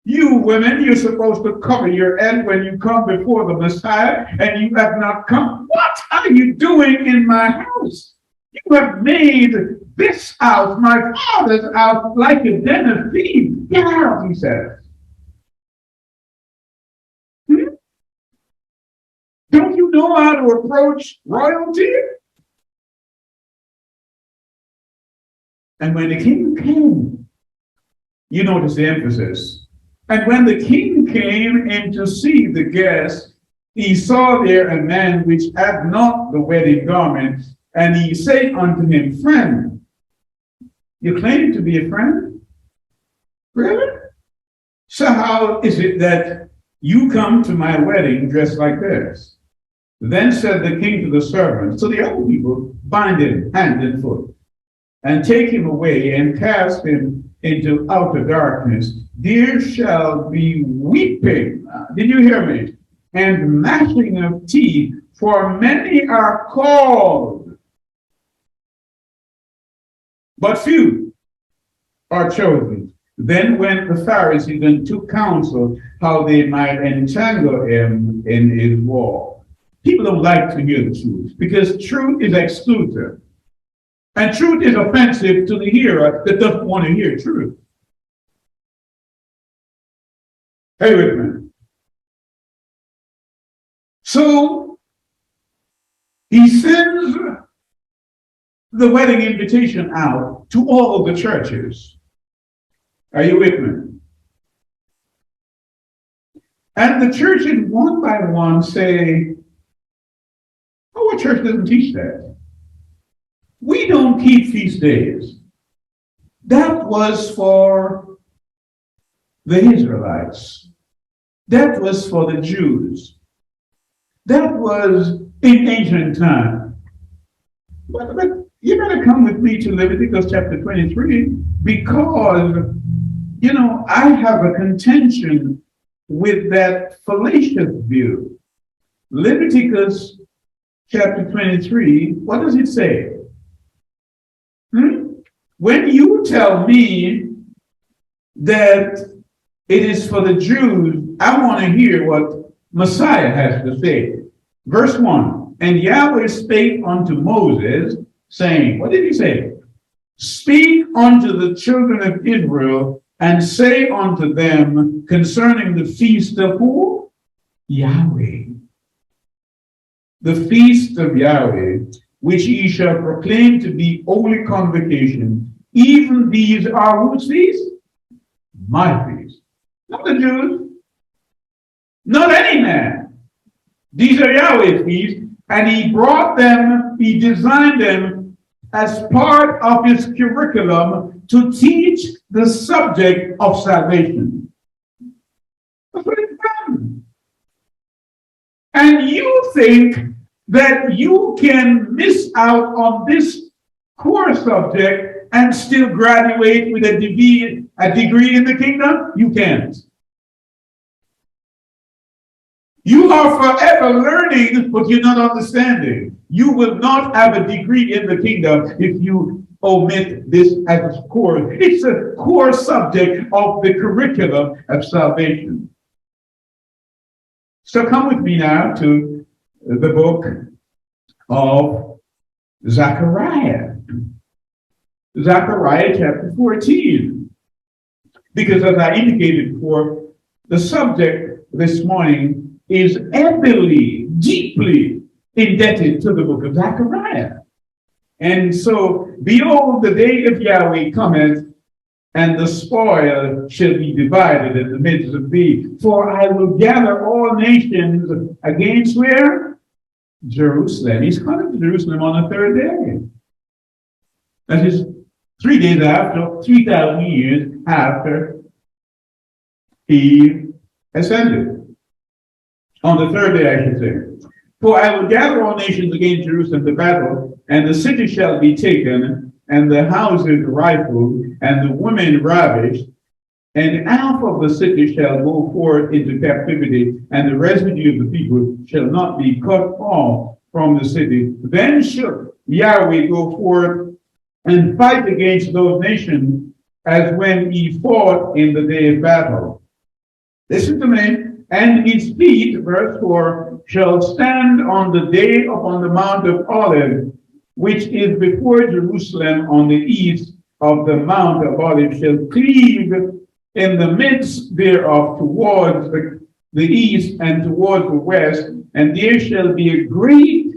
You women, you're supposed to cover your head when you come before the Messiah, and you have not come. What are you doing in my house? You have made this house, my father's house, like a den of thieves. Get out, he says. Don't you know how to approach royalty? And when the king came, you notice the emphasis. And when the king came in to see the guests, he saw there a man which had not the wedding garment, and he said unto him, Friend, you claim to be a friend? Really? So how is it that you come to my wedding dressed like this? Then said the king to the servants, to the other people, bind him hand and foot, and take him away and cast him into outer darkness. There shall be weeping. Did you hear me? And gnashing of teeth, for many are called, but few are chosen. Then went the Pharisees and took counsel how they might entangle him in his war. People don't like to hear the truth because truth is exclusive. And truth is offensive to the hearer that doesn't want to hear truth. Hey, with me. So he sends the wedding invitation out to all the churches. Are you with me? And the churches one by one say, our church doesn't teach that. We don't keep feast days. That was for the Israelites. That was for the Jews. That was in ancient time. But you better come with me to Leviticus chapter 23 because, you know, I have a contention with that fallacious view. Leviticus chapter 23, what does it say? When you tell me that it is for the Jews, I want to hear what Messiah has to say. Verse 1, and Yahweh spake unto Moses, saying, what did he say? Speak unto the children of Israel, and say unto them concerning the feast of who? Yahweh. The feast of Yahweh, which ye shall proclaim to be holy convocation. Even these are whose feast? My feast. Not the Jews. Not any man. These are Yahweh's feasts, and he brought them, he designed them as part of his curriculum to teach the subject of salvation. That's what he's done. And you think that you can miss out on this core subject and still graduate with a degree in the kingdom? You can't. You are forever learning, but you're not understanding. You will not have a degree in the kingdom if you omit this as a core. It's a core subject of the curriculum of salvation. So come with me now to the book of Zechariah. Zechariah chapter 14. Because as I indicated before, the subject this morning is heavily, deeply indebted to the book of Zechariah. And so, behold, the day of Yahweh cometh, and the spoil shall be divided in the midst of thee. For I will gather all nations against where? Jerusalem. He's coming to Jerusalem on the third day. That is 3 days after, 3,000 years after he ascended. On the third day, I should say. For I will gather all nations against Jerusalem to battle, and the city shall be taken, and the houses rifled, and the women ravished, and half of the city shall go forth into captivity, and the residue of the people shall not be cut off from the city. Then shall Yahweh go forth and fight against those nations as when he fought in the day of battle. Listen to me. And his feet, verse 4, shall stand on the day upon the Mount of Olives, which is before Jerusalem on the east of the Mount of Olives, shall cleave in the midst thereof towards the east and towards the west, and there shall be a great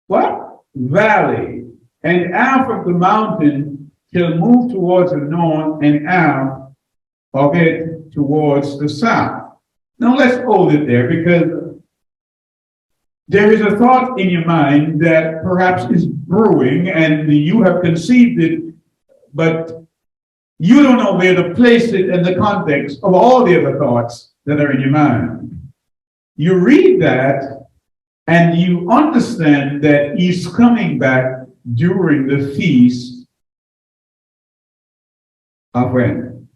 what? Valley, and half of the mountain shall move towards the north, and half of it towards the south. Now let's hold it there, because there is a thought in your mind that perhaps is brewing, and you have conceived it, but you don't know where to place it in the context of all the other thoughts that are in your mind. You read that, and you understand that he's coming back during the feast of when?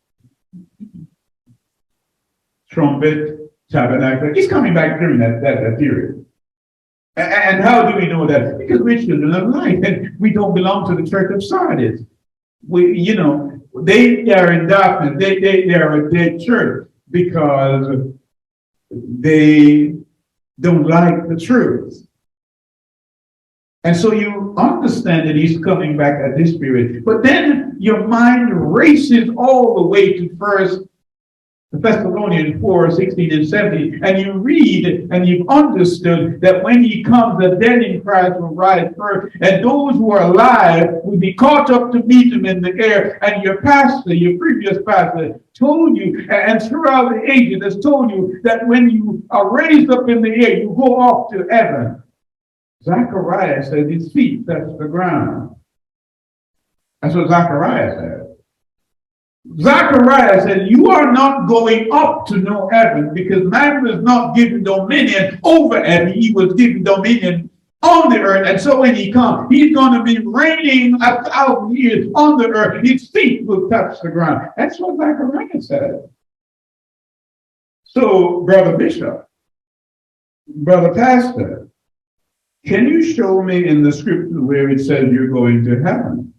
Trumpet, tabernacle. He's coming back during that period. And how do we know that? Because we're children of light, and we don't belong to the church of Sardis. They are in darkness. They are a dead church because they don't like the truth. And so you understand that he's coming back at this period. But then your mind races all the way to First Thessalonians 4, 16 and 17, and you read and you've understood that when he comes, the dead in Christ will rise first, and those who are alive will be caught up to meet him in the air. And your pastor, your previous pastor, told you, and throughout the ages has told you, that when you are raised up in the air, you go off to heaven. Zachariah said his feet touch the ground. That's what Zachariah said. Zachariah said, you are not going up to no heaven, because man was not given dominion over heaven. He was given dominion on the earth. And so when he comes, he's going to be reigning 1,000 years on the earth. His feet will touch the ground. That's what Zachariah said. So, Brother Bishop, Brother Pastor, can you show me in the scripture where it says you're going to heaven?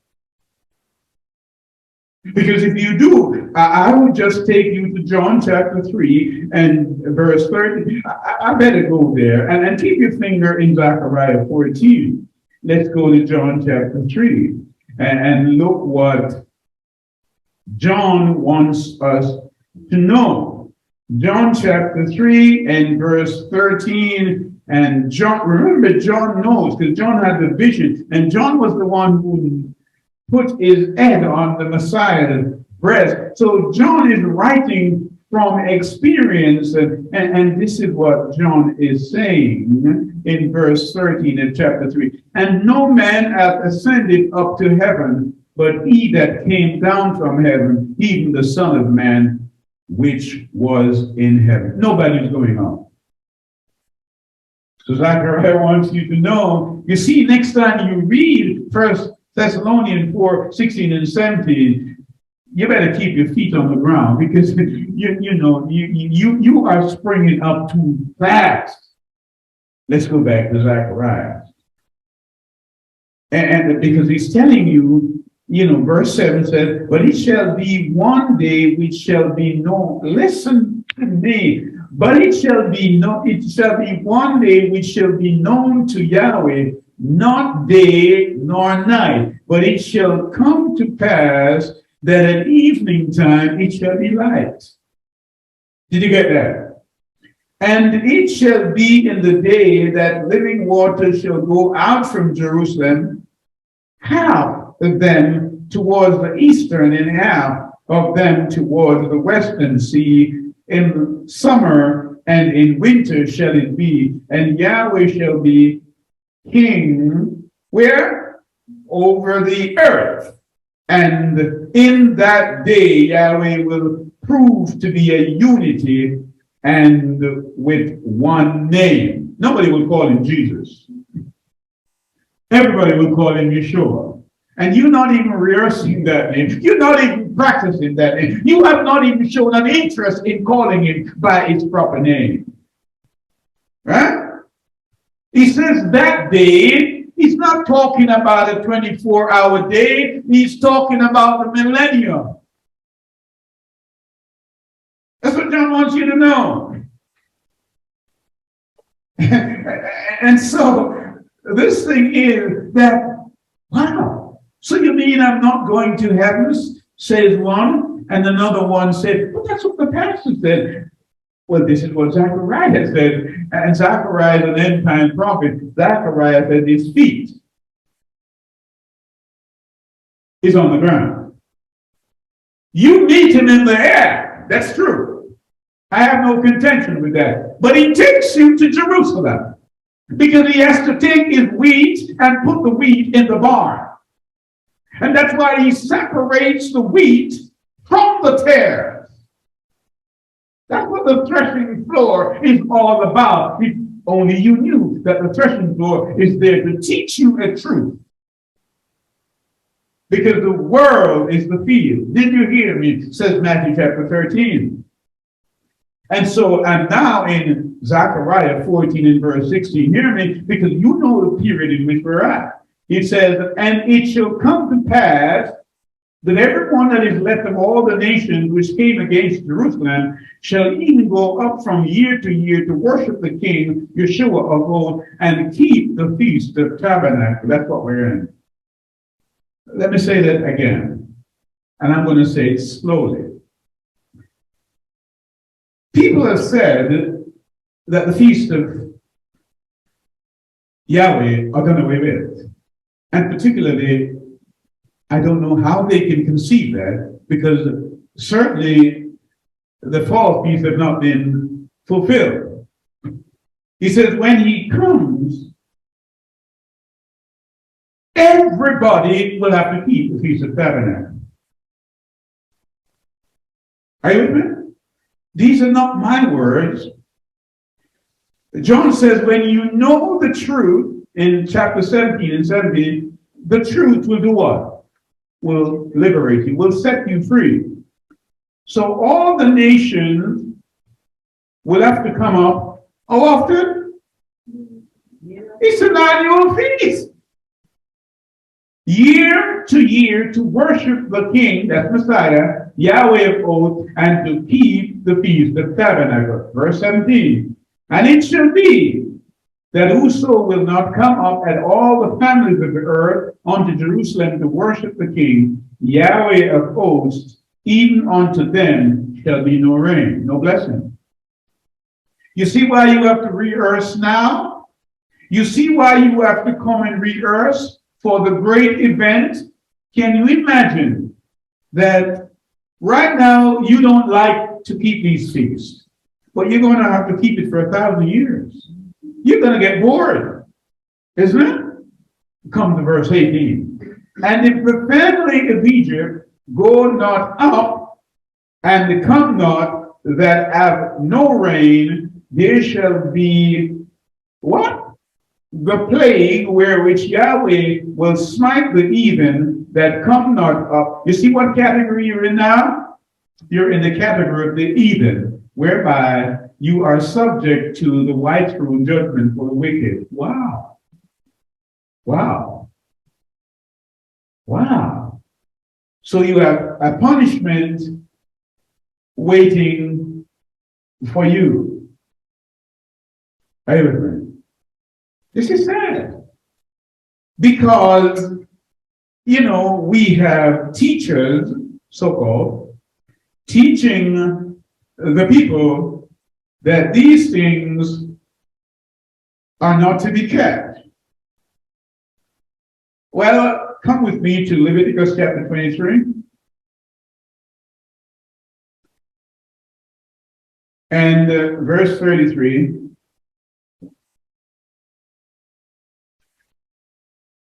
Because if you do, I would just take you to John chapter 3 and verse 30. I better go there and keep your finger in Zechariah 14. Let's go to John chapter 3 and look what John wants us to know. John chapter 3 and verse 13. And John, remember, John knows, because John had the vision, and John was the one who put his head on the Messiah's breast. So John is writing from experience, and this is what John is saying in verse 13 in chapter 3. And no man hath ascended up to heaven, but he that came down from heaven, even the Son of Man, which was in heaven. Nobody's going up. So Zechariah wants you to know, you see, next time you read First Thessalonians 4, 16 and 17, you better keep your feet on the ground, because you are springing up too fast. Let's go back to Zechariah. And because he's telling you, verse 7 says, but it shall be one day which shall be known. Listen to me. But it shall be one day which shall be known to Yahweh, not day nor night, but it shall come to pass that at evening time it shall be light. Did you get that? And it shall be in the day that living water shall go out from Jerusalem, half of them towards the eastern, and half of them towards the western sea. In summer and in winter shall it be, and Yahweh shall be king, where? Over the earth. And in that day Yahweh will prove to be a unity and with one name. Nobody will call him Jesus. Everybody will call him Yeshua. And you're not even rehearsing that name. You're not even practicing that name. You have not even shown an interest in calling him by its proper name. Right? He says that day, he's not talking about a 24-hour day. He's talking about the millennium. That's what John wants you to know. And so this thing is that, wow, so you mean I'm not going to heaven, says one, and another one said, well, that's what the pastor said. Well, this is what Zechariah said, and Zechariah is an end-time prophet. Zechariah said his feet is on the ground. You meet him in the air. That's true. I have no contention with that. But he takes you to Jerusalem because he has to take his wheat and put the wheat in the barn. And that's why he separates the wheat from the tares. That's what the threshing floor is all about. If only you knew that the threshing floor is there to teach you a truth. Because the world is the field. Did you hear me? Says Matthew chapter 13. And so I'm now in Zechariah 14 and verse 16. Hear me, because you know the period in which we're at. It says, and it shall come to pass that everyone that is left of all the nations which came against Jerusalem shall even go up from year to year to worship the King Yeshua of old and keep the feast of tabernacle. That's what we're in. Let me say that again, and I'm going to say it slowly. People have said that the feast of Yahweh are done away with. And particularly, I don't know how they can conceive that, because certainly the fall feasts have not been fulfilled. He says, when he comes, everybody will have to keep the Feast of Tabernacles. Are you with me? These are not my words. John says, when you know the truth, in chapter 17 and 17, the truth will do what? Will liberate you, will set you free. So all the nations will have to come up. How often? It's an annual feast. Year to year to worship the King, that's Messiah, Yahweh of old, and to keep the Feast of Tabernacle. Verse 17. And it shall be that whoso will not come up at all the families of the earth unto Jerusalem to worship the King, Yahweh of hosts, even unto them shall be no rain, no blessing. You see why you have to rehearse now? You see why you have to come and rehearse for the great event? Can you imagine that right now you don't like to keep these feasts, but you're going to have to keep it for 1,000 years? You're going to get bored, isn't it? Come to verse 18. And if the family of Egypt go not up, and come not that have no rain, there shall be what? The plague wherewith Yahweh will smite the heathen that come not up. You see what category you're in now? You're in the category of the heathen, whereby you are subject to the white throne judgment for the wicked. Wow. Wow. Wow. So you have a punishment waiting for you. Everything. This is sad. Because, you know, we have teachers, so-called, teaching the people that these things are not to be kept. Well, come with me to Leviticus chapter 23. And verse 33.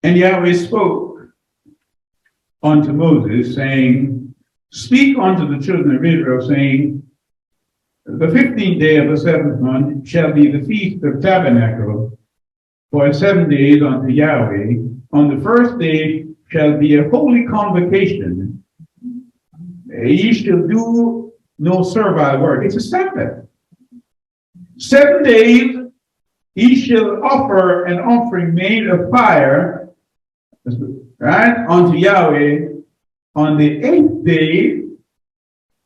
And Yahweh spoke unto Moses, saying, speak unto the children of Israel, saying, the 15th day of the 7th month shall be the feast of tabernacle for 7 days unto Yahweh. On the first day shall be a holy convocation. Ye shall do no servile work. It's a Sabbath. 7 days he shall offer an offering made of fire, right, unto Yahweh. On the 8th day,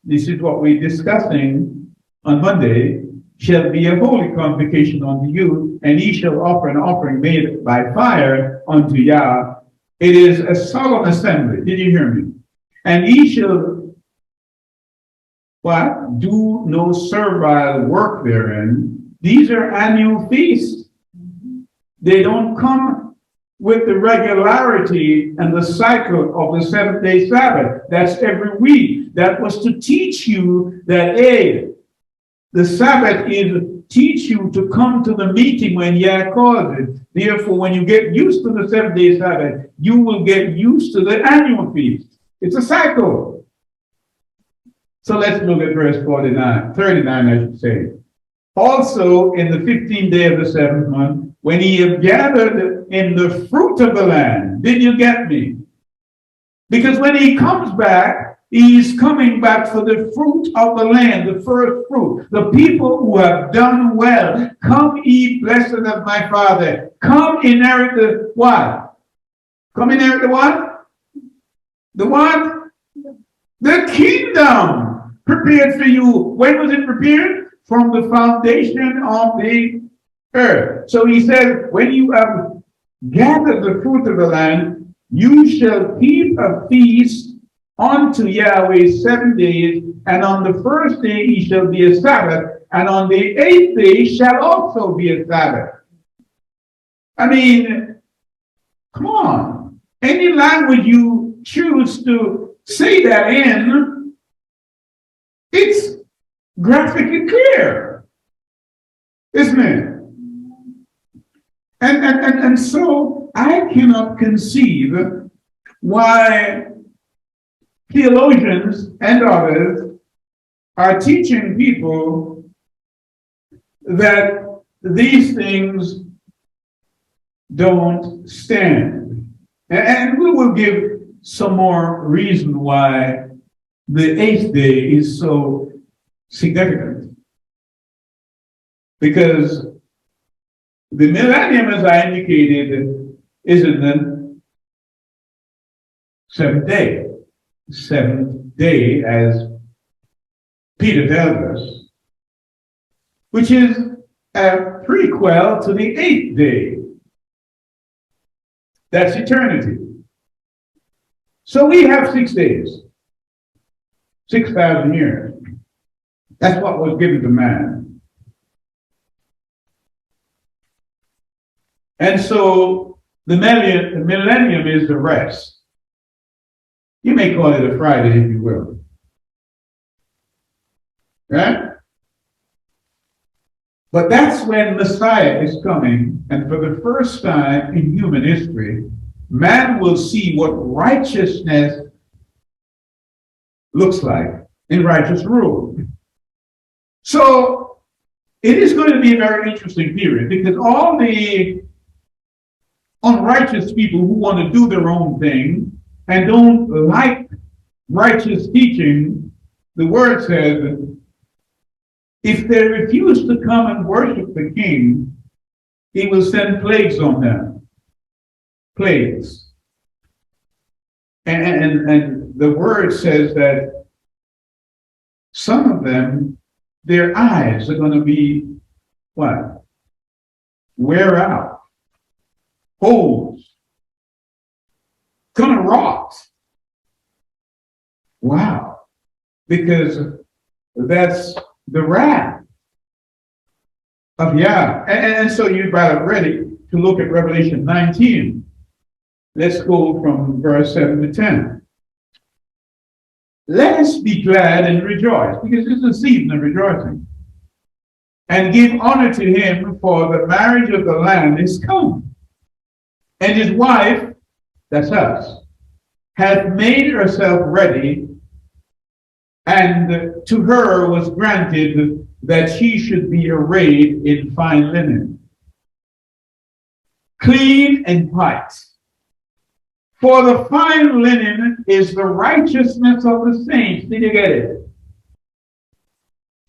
this is what we're discussing on Monday, shall be a holy convocation unto you, and ye shall offer an offering made by fire unto Yah. It is a solemn assembly. Did you hear me? And ye shall what? Do no servile work therein. These are annual feasts. They don't come with the regularity and the cycle of the 7-day Sabbath. That's every week. That was to teach you that, hey, the Sabbath is teach you to come to the meeting when Yah calls it. Therefore, when you get used to the 7-day Sabbath, you will get used to the annual feast. It's a cycle. So let's look at verse 39, I should say. Also, in the 15th day of the 7th month, when ye have gathered in the fruit of the land, did you get me? Because when he comes back, he's coming back for the fruit of the land, the first fruit. The people who have done well. Come eat blessed of my Father. Come inherit the what? Come inherit the what? The what? The kingdom prepared for you. When was it prepared? From the foundation of the earth. So he said, when you have gathered the fruit of the land, you shall keep a feast unto Yahweh 7 days, and on the first day he shall be a Sabbath, and on the 8th day shall also be a Sabbath. I mean, come on. Any language you choose to say that in, it's graphically clear, isn't it? And so I cannot conceive why theologians and others are teaching people that these things don't stand. And we will give some more reason why the 8th day is so significant. Because the millennium, as I indicated, is in the 7th day. 7th day, as Peter tells us, which is a prequel to the 8th day. That's eternity. So we have 6 days, 6,000 years. That's what was given to man. And so the millennium is the rest. You may call it a Friday, if you will. Right? But that's when Messiah is coming, and for the first time in human history, man will see what righteousness looks like in righteous rule. So it is going to be a very interesting period, because all the unrighteous people who want to do their own thing and don't like righteous teaching, the word says, if they refuse to come and worship the king, he will send plagues on them. Plagues. And the word says that some of them, their eyes are going to be what? Wear out. Holes. Gonna rot. Wow. Because that's the wrath of Yah. And so you're about ready to look at Revelation 19. Let's go from verse 7 to 10. Let us be glad and rejoice, because this is a season of rejoicing. And give honor to him, for the marriage of the Lamb is come. And his wife, that's us, hath made herself ready, and to her was granted that she should be arrayed in fine linen, clean and white. For the fine linen is the righteousness of the saints. Did you get it?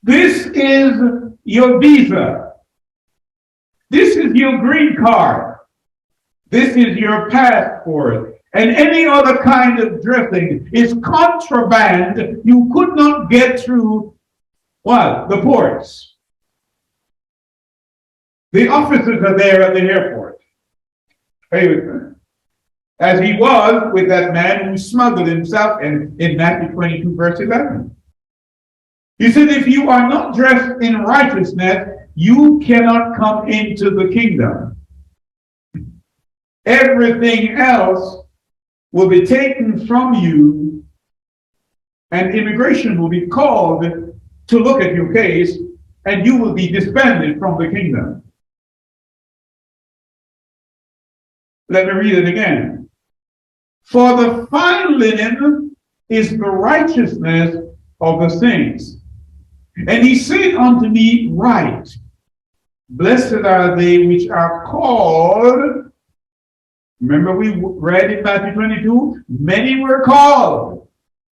This is your visa. This is your green card. This is your passport. And any other kind of dressing is contraband. You could not get through what? The ports. The officers are there at the airport. Stay with me. As he was with that man who smuggled himself in Matthew 22, verse 11. He said, if you are not dressed in righteousness, you cannot come into the kingdom. Everything else will be taken from you, and immigration will be called to look at your case, and you will be disbanded from the kingdom. Let me read it again. For the fine linen is the righteousness of the saints. And he said unto me, Right, blessed are they which are called. Remember we read in Matthew 22, many were called.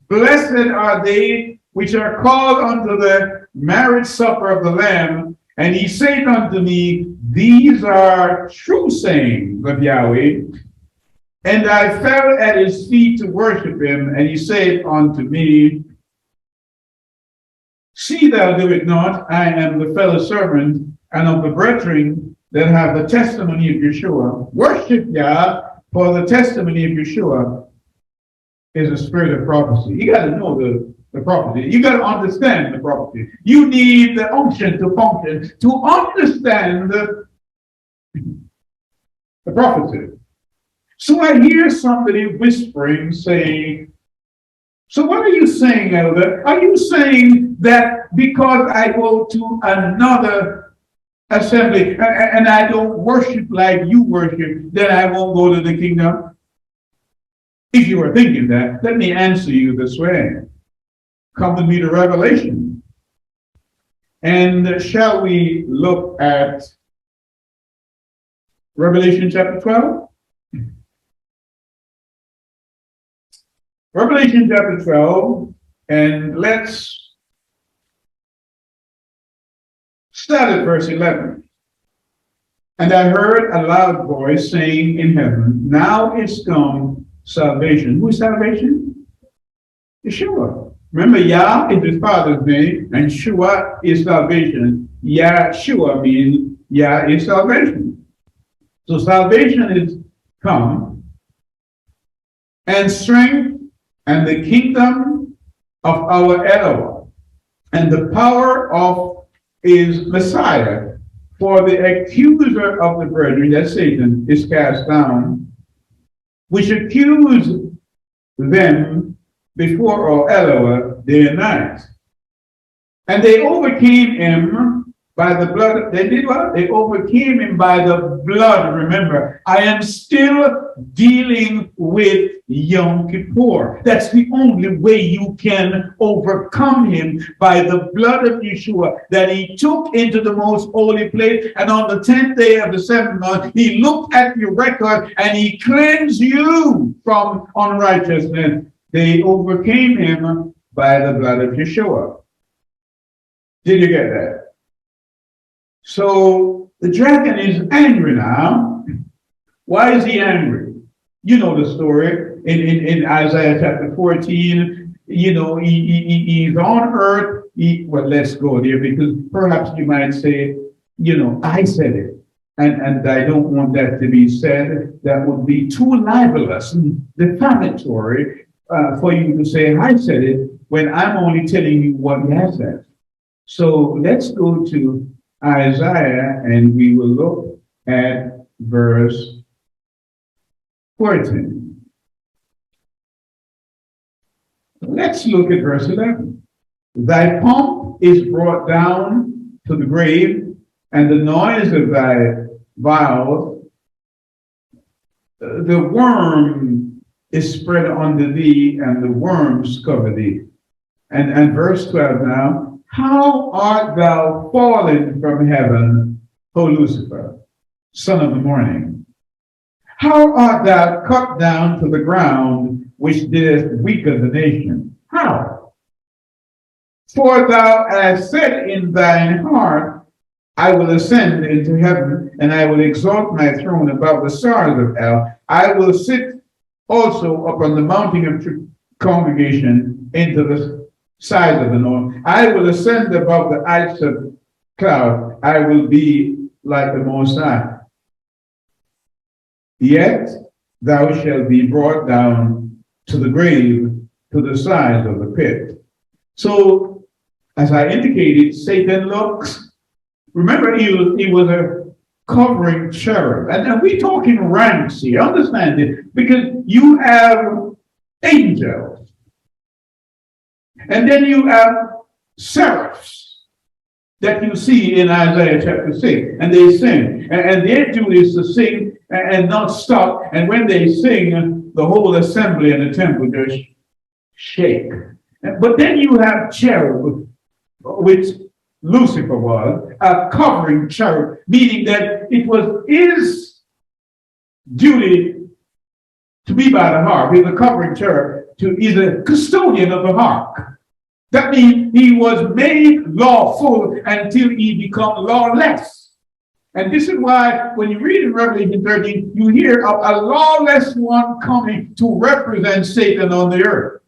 Blessed are they which are called unto the marriage supper of the Lamb. And he said unto me, These are true sayings of Yahweh. And I fell at his feet to worship him. And he said unto me, See thou do it not. I am the fellow servant and of the brethren that have the testimony of Yeshua. Worship Yah, for the testimony of Yeshua is a spirit of prophecy. You got to know the prophecy. You got to understand the prophecy. You need the unction to function, to understand the prophecy. So I hear somebody whispering, saying, so what are you saying, Elder? Are you saying that because I go to another assembly and I don't worship like you worship, then I won't go to the kingdom? If you are thinking that, let me answer you this way. Come with me to Revelation. And shall we look at Revelation chapter 12? Revelation chapter 12, and let's start at verse 11. And I heard a loud voice saying in heaven, Now is come salvation. Who is salvation? Yeshua. Remember, Yah is his father's name, and Shua is salvation. Yahshua means Yah is salvation. So salvation is come, and strength, and the kingdom of our Elohim, and the power of his Messiah. For the accuser of the brethren, that Satan, is cast down, which accused them before our Elohim day and night. And they overcame him by the blood. They did what? They overcame him by the blood. Remember, I am still dealing with Yom Kippur. That's the only way you can overcome him, by the blood of Yeshua that he took into the most holy place. And on the 10th day of the 7th month, he looked at your record and he cleansed you from unrighteousness. They overcame him by the blood of Yeshua. Did you get that? So the dragon is angry now. Why is he angry? You know the story in Isaiah chapter 14. You know, he's on earth. Well, let's go there, because perhaps you might say, you know, I said it. And I don't want that to be said. That would be too libelous and defamatory for you to say, I said it, when I'm only telling you what Yah said. So let's go to Isaiah, and we will look at verse 14. Let's look at verse 11. Thy pomp is brought down to the grave, and the noise of thy vows, the worm is spread under thee, and the worms cover thee. And verse 12 now. How art thou fallen from heaven, O Lucifer, son of the morning? How art thou cut down to the ground, which didst weaken the nation? How? For thou hast said in thine heart, I will ascend into heaven, and I will exalt my throne above the stars of hell. I will sit also upon the mountain of congregation into the side of the north. I will ascend above the heights of cloud. I will be like the Most High. Yet thou shalt be brought down to the grave, to the sides of the pit. So, as I indicated, Satan looks. Remember, he was a covering cherub. And we're talking ranks here. Understand it? Because you have angels. And then you have seraphs that you see in Isaiah chapter 6. And they sing. And their duty is to sing and not stop. And when they sing, the whole assembly in the temple just shake. But then you have cherub, which Lucifer was, a covering cherub, meaning that it was his duty to be by the harp. He's a covering cherub, he's a custodian of the harp. That means he was made lawful until he become lawless. And this is why when you read in Revelation 13, you hear of a lawless one coming to represent Satan on the earth.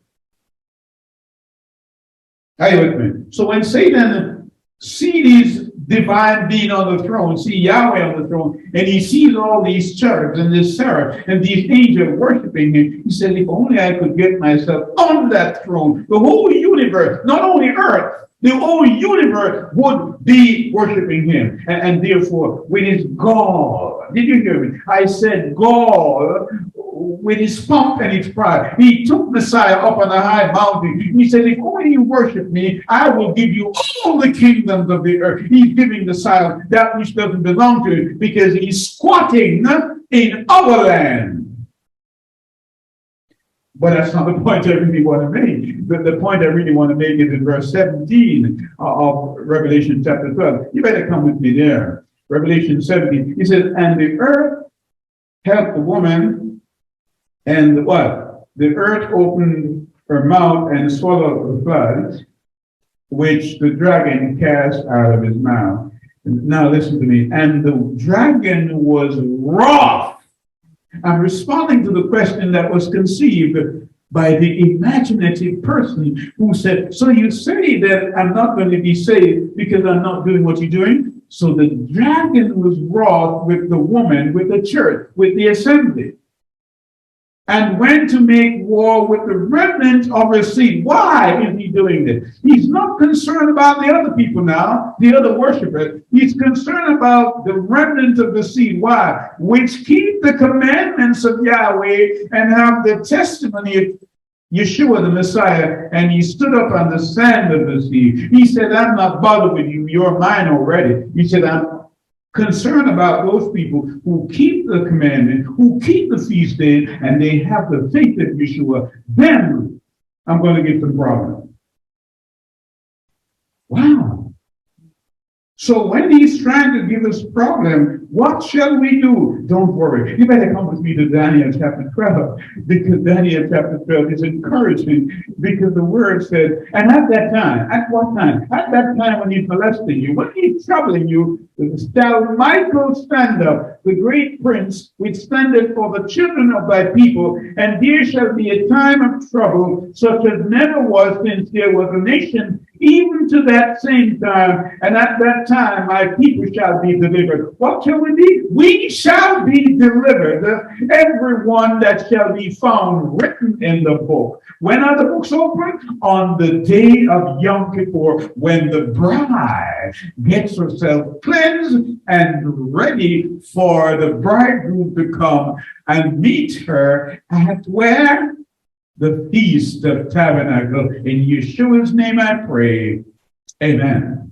Are you with me? So when Satan sees these divine being on the throne, see Yahweh on the throne, and he sees all these cherubs and this seraph and these angels worshiping him, he said, if only I could get myself on that throne, the whole universe, not only earth, the whole universe would be worshiping him. And therefore, with his gall, did you hear me? I said gall, with his pomp and his pride. He took Messiah up on a high mountain. He said, if only you worship me, I will give you all the kingdoms of the earth. He's giving Messiah that which doesn't belong to him because he's squatting in our land. But that's not the point I really want to make. The point I really want to make is in verse 17 of Revelation chapter 12. You better come with me there. Revelation 17. He says, and the earth helped the woman, and what? The earth opened her mouth and swallowed the floods, which the dragon cast out of his mouth. Now listen to me. And the dragon was wroth. I'm responding to the question that was conceived by the imaginative person who said, so you say that I'm not going to be saved because I'm not doing what you're doing? So the dragon was wroth with the woman, with the church, with the assembly, and went to make war with the remnant of her seed. Why is he doing this? He's not concerned about the other people now, the other worshipers. He's concerned about the remnant of the seed. Why? Which keep the commandments of Yahweh and have the testimony of Yeshua the Messiah. And he stood up on the sand of the sea. He said, I'm not bothered with you. You're mine already. He said, I'm concerned about those people who keep the commandment, who keep the feast days, and they have the faith of Yeshua. Then I'm going to get some problems. Wow. So when he's trying to give us problem, what shall we do? Don't worry. You better come with me to Daniel chapter 12, because Daniel chapter 12 is encouraging, because the word said, and at that time, at what time? At that time when he's molesting you, when he's troubling you, shall Michael stand up, the great prince, which standeth for the children of thy people, and there shall be a time of trouble, such as never was since there was a nation, even to that same time, and at that time my people shall be delivered. What shall we be? We shall be delivered, everyone that shall be found written in the book. When are the books open? On the day of Yom Kippur, when the bride gets herself cleansed and ready for the bridegroom to come and meet her at where? The Feast of Tabernacle. In Yeshua's name I pray. Amen.